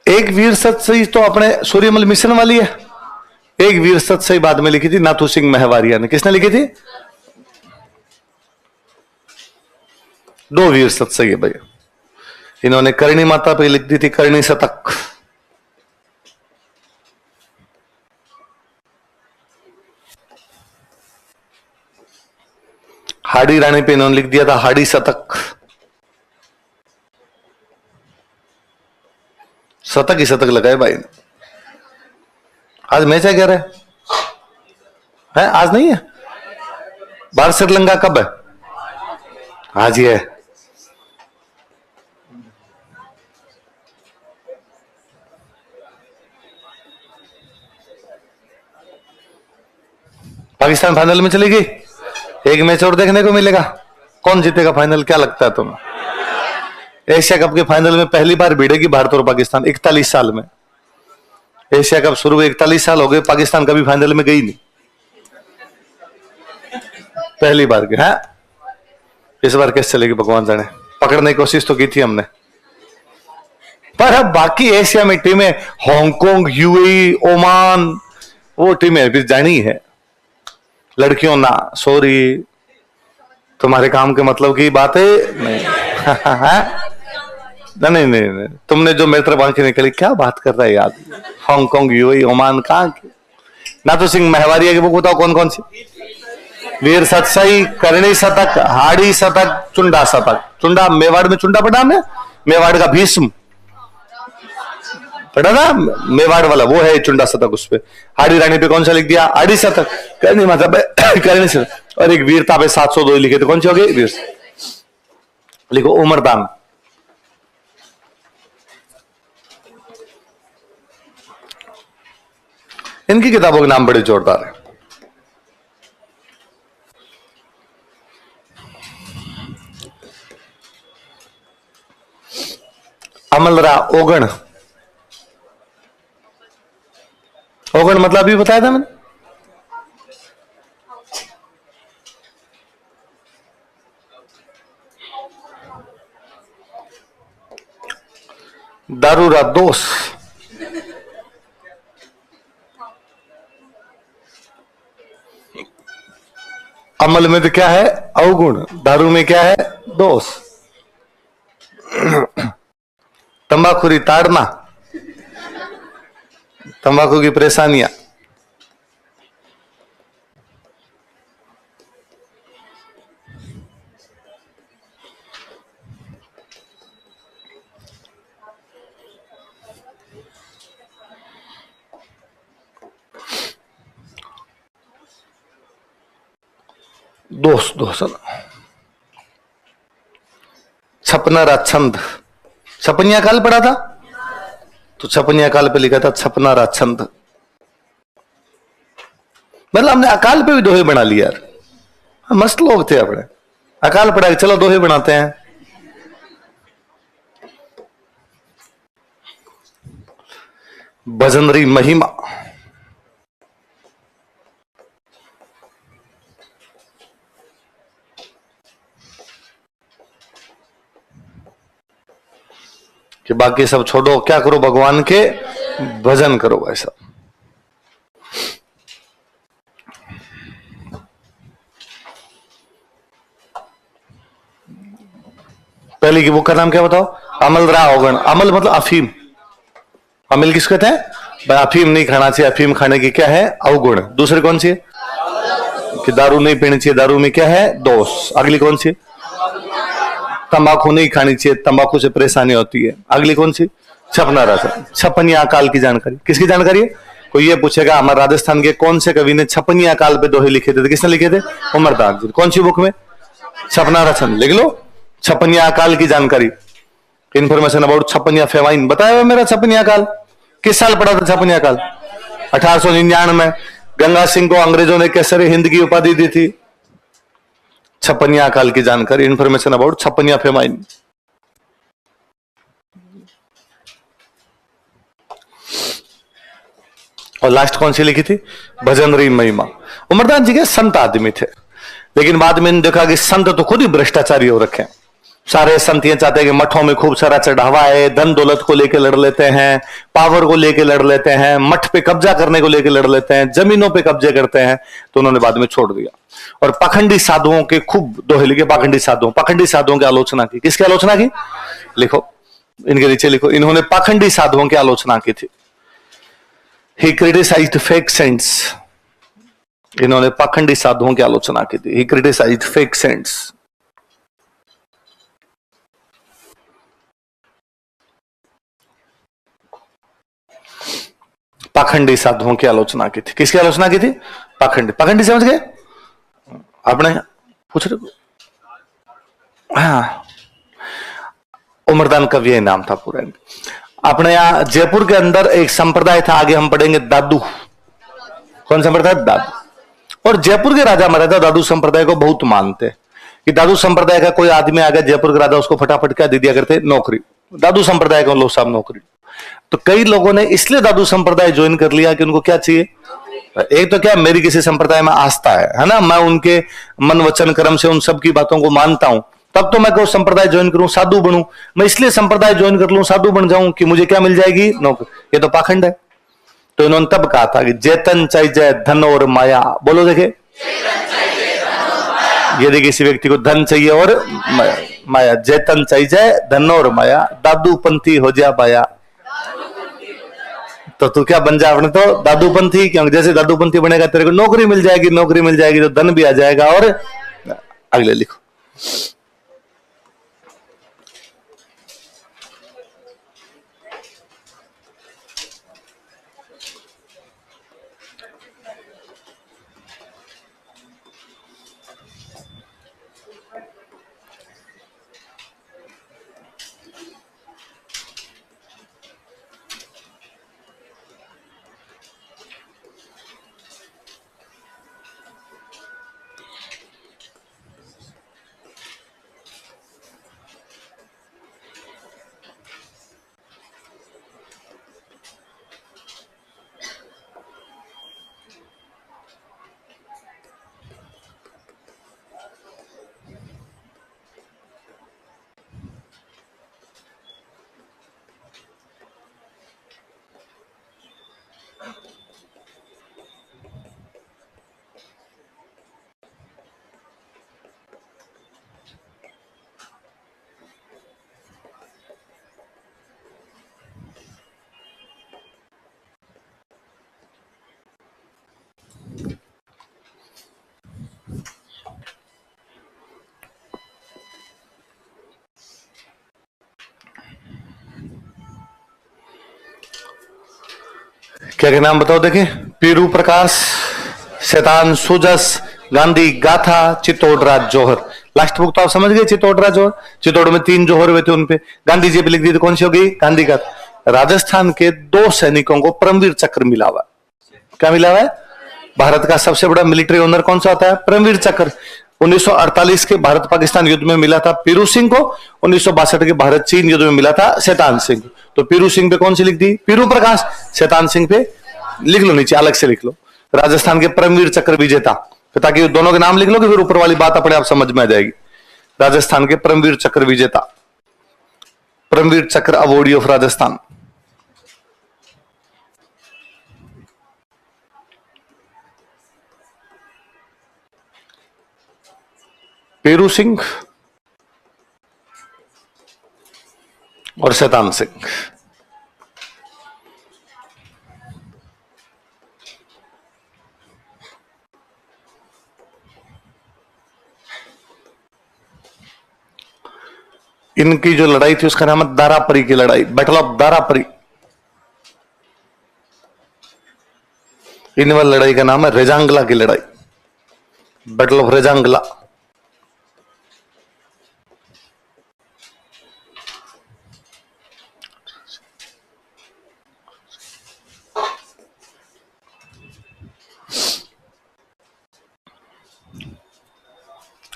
एक वीर सतसई तो अपने सूर्यमल मिशन वाली है। एक वीर सतसई बाद में लिखी थी नाथू सिंह महवारिया ने। किसने लिखी थी? 2 वीर सतसई है भैया। इन्होंने करणी माता पे लिख दी थी करणी शतक। हाड़ी रानी पे इन्होंने लिख दिया था हाड़ी शतक। शतक ही शतक लगाए भाई ने। आज मैच है, कह रहे है? आज नहीं है। भारत श्रीलंका कब है? आज ही है। पाकिस्तान फाइनल में चली गई। एक मैच और देखने को मिलेगा। कौन जीतेगा फाइनल, क्या लगता है तुम्हें? एशिया कप के फाइनल में पहली बार भिड़ेगी भारत और पाकिस्तान 41 साल में। एशिया कप शुरू हुए 41 साल हो गए, पाकिस्तान कभी फाइनल में गई नहीं। पहली बार के है। इस बार कैसे चलेगी भगवान जाने। पकड़ने की कोशिश तो की थी हमने, पर अब बाकी एशिया में टीमें हांगकांग, यूएई, ओमान, वो टीमें भी जानी है। लड़कियों ना, सॉरी, तुम्हारे काम के मतलब की बात है नहीं। नहीं, नहीं नहीं, तुमने जो मेरे तरफ आंखें निकली, क्या बात कर रहा है यार? हांगकांग, यूएई, ओमान कहां की? नाथू सिंह महवारिया की बुक बताओ कौन कौन सी? वीर सतसई, करणी शतक, हाड़ी शतक, चुंडा शतक। चुंडा मेवाड़ में चुंडा पढ़ा हमने, मेवाड़ का भीष्म पढ़ा ना, मेवाड़ वाला वो है चुंडा शतक। उस पे हाड़ी रानी पे कौन सा लिख दिया? हाड़ी शतक। करणी मतलब करणी शतक। और एक वीरता पे 702 लिखे थे, कौन सी हो गई? वीर। लिखो उमरदान। इनकी किताबों के नाम बड़े जोरदार है। अमलरा ओगण। ओगण मतलब अभी बताया था मैंने। दारूरा दोष। अमल में तो क्या है? अवगुण। दारू में क्या है? दोष। तंबाखुरी ताड़ना, तंबाकू की परेशानियां। दोष दोष छपनारा छंद। छपनिया काल पढ़ा था तो छपनिया काल पे लिखा था छपनारा छंद। मतलब हमने अकाल पे भी दोहे बना लिया यार। मस्त लोग थे अपने। अकाल पढ़ा के चलो दोहे बनाते हैं। भजनरी महिमा। कि बाकी सब छोड़ो, क्या करो? भगवान के भजन करो। ऐसा पहले की बुक का नाम क्या बताओ? अमल राव अवगण। अमल मतलब अफीम। अमल किसको कहते हैं? भाई अफीम नहीं खाना चाहिए। अफीम खाने की क्या है? अवगुण। दूसरी कौन सी है? कि दारू नहीं पीनी चाहिए। दारू में क्या है? दोष। अगली कौन सी? तंबाकू नहीं खानी चाहिए। तंबाकू से परेशानी होती है। अगली कौन सी? छपना रहा। छपनिया अकाल की जानकारी। किसकी जानकारी है? कोई ये पूछेगा हमारे राजस्थान के कौन से कवि ने छपनिया अकाल पे दोहे लिखे थे? तो किसने लिखे थे? उमरदास जी। कौन सी बुक में? छपना रचन। लिख लो, छपनिया अकाल की जानकारी। Information about Chhappaniya famine. बताया हुआ मेरा छपनिया काल। किस साल पढ़ा था छपनिया काल? 1899 में। गंगा सिंह को अंग्रेजों ने केसरी हिंद की उपाधि दी थी। छपनिया काल की जानकारी। Information about Chhappaniya famine. और लास्ट कौन सी लिखी थी? भजनरी महिमा। उमरदास जी के संत आदमी थे, लेकिन बाद में देखा कि संत तो खुद ही भ्रष्टाचारी हो रखे हैं। सारे संत ये चाहते हैं कि मठों में खूब सारा चढ़ावा है, धन दौलत को लेकर लड़ लेते हैं, पावर को लेकर लड़ लेते हैं, मठ पे कब्जा करने को लेकर लड़ लेते हैं, जमीनों पे कब्जे करते हैं। तो उन्होंने बाद में छोड़ दिया और पाखंडी साधुओं के खूब दोहे लिखे। पाखंडी साधुओं की आलोचना की। किसकी आलोचना की? लिखो, इनके नीचे लिखो। इन्होंने पाखंडी साधुओं की आलोचना की थी। He criticized fake saints. इन्होंने पाखंडी साधुओं की आलोचना की थी। He criticized fake saints. पाखंडी साधुओं की आलोचना की थी। किसकी आलोचना की थी? पाखंडी। पाखंडी समझ गए? आपने पूछ रहे? हाँ, उमरदान कवि ये नाम था पूरा। अपने यहां जयपुर के अंदर एक संप्रदाय था, आगे हम पढ़ेंगे, दादू। कौन संप्रदाय? दादू। और जयपुर के राजा महाराजा दादू संप्रदाय को बहुत मानते कि दादू संप्रदाय का कोई आदमी आ गया जयपुर के राजा, उसको फटाफट क्या दे दिया करते? नौकरी। दादू संप्रदाय का लोग साहब नौकरी। तो कई लोगों ने इसलिए दादू संप्रदाय ज्वाइन कर लिया कि उनको क्या चाहिए? एक तो क्या, मेरी किसी संप्रदाय में आस्था है ना, मैं उनके मन वचन कर्म से उन सब की बातों को मानता हूं, तब तो मैं कोई संप्रदाय ज्वाइन करूं, साधु बनूं। मैं इसलिए संप्रदाय ज्वाइन कर लूं, साधु बन जाऊं कि मुझे क्या मिल जाएगी? नौकरी। ये तो पाखंड है। तो इन्होंने तब कहा था कि जैतन चाहिए धन और माया। बोलो देखे, यदि किसी व्यक्ति को धन चाहिए और माया, जैतन चाहिए धन और माया, दादूपंथी हो जा पाया। तो तू क्या बन जा? अपने तो दादूपंथी। क्योंकि जैसे दादूपंथी बनेगा तेरे को नौकरी मिल जाएगी, नौकरी मिल जाएगी तो धन भी आ जाएगा। और अगले लिखो, क्या के नाम बताओ देखिए। पीरू प्रकाश, शैतान सुजस, गांधी गाथा, चित्तौड़राज जौहर। लास्ट बुक तो आप समझ गए, चित्तौड़राज जौहर। चित्तौड़ में 3 जौहर हुए थे, उनपे गांधी जी पे लिख दी तो कौन सी होगी? गांधी गाथा। राजस्थान के 2 सैनिकों को परमवीर चक्र मिला हुआ। क्या मिला हुआ है? भारत का सबसे बड़ा मिलिट्री ऑनर कौन सा होता है? परमवीर चक्र। 1948 के भारत पाकिस्तान युद्ध में मिला था पीरू सिंह को, 1962 के भारत चीन युद्ध में मिला था शैतान सिंह। तो पीरू सिंह पे कौन सी लिख दी? पीरू प्रकाश। शैतान सिंह पे लिख लो, नीचे अलग से लिख लो राजस्थान के परमवीर चक्र विजेता, ताकि दोनों के नाम लिख लो कि फिर ऊपर वाली बात अपने आप समझ में आ जाएगी। राजस्थान के परमवीर चक्र विजेता, परमवीर चक्र अवॉर्डी ऑफ राजस्थान। पीरू सिंह और शैतान सिंह। इनकी जो लड़ाई थी उसका नाम है दारापरी की लड़ाई, बैटल ऑफ दारापरी। इन वाली लड़ाई का नाम है रेजांगला की लड़ाई, बैटल ऑफ रेजांगला।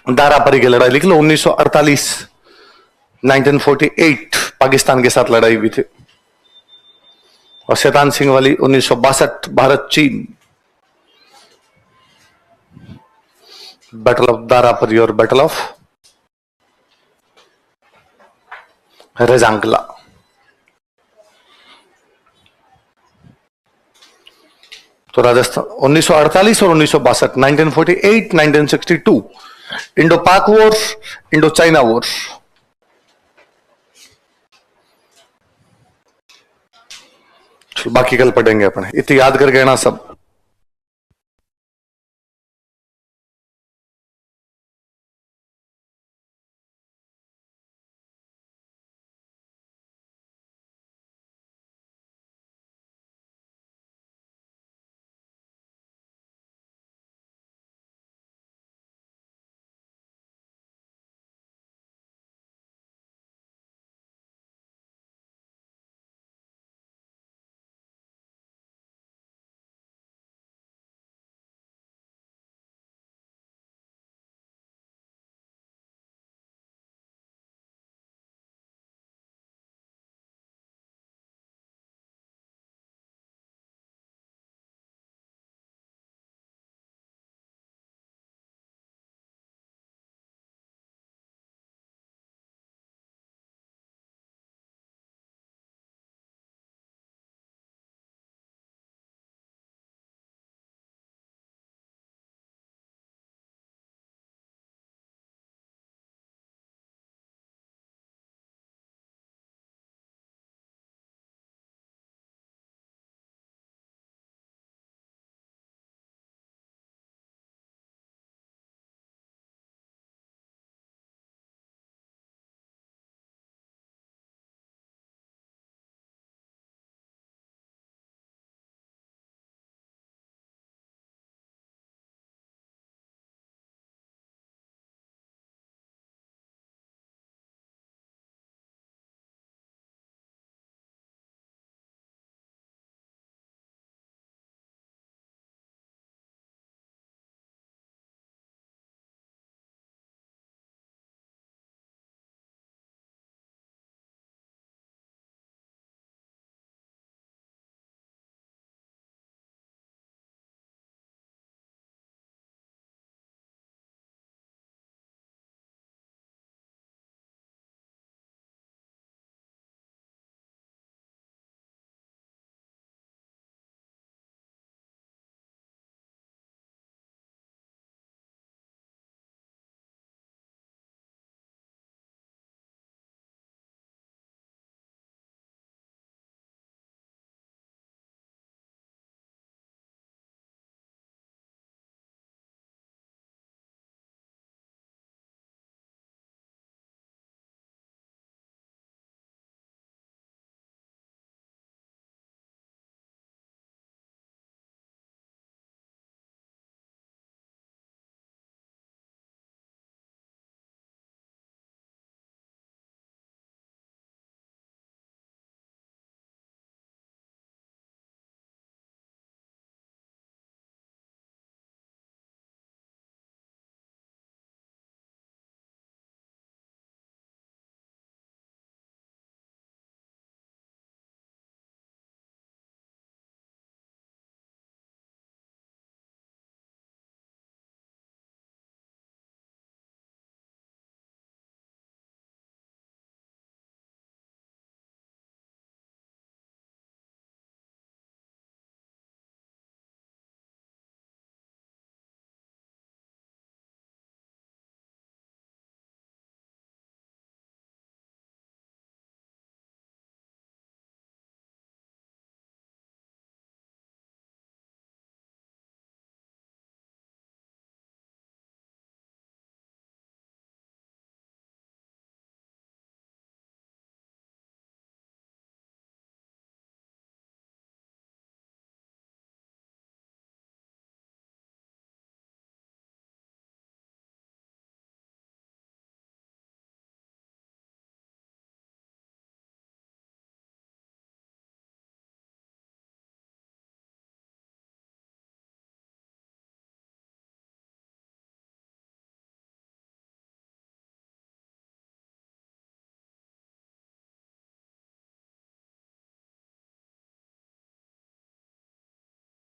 दारापरी की लड़ाई लिख लो, 1948 1948 पाकिस्तान के साथ लड़ाई हुई थी। और शैतान सिंह वाली 1962 भारत चीन, बैटल ऑफ दारापरी और बैटल ऑफ रेजांगला। तो राजस्थान 1948 और 1962, 1948 1962, इंडो पाक वॉर, इंडो चाइना वॉर। बाकी कल पढ़ेंगे अपने, इतनी याद करके ना सब।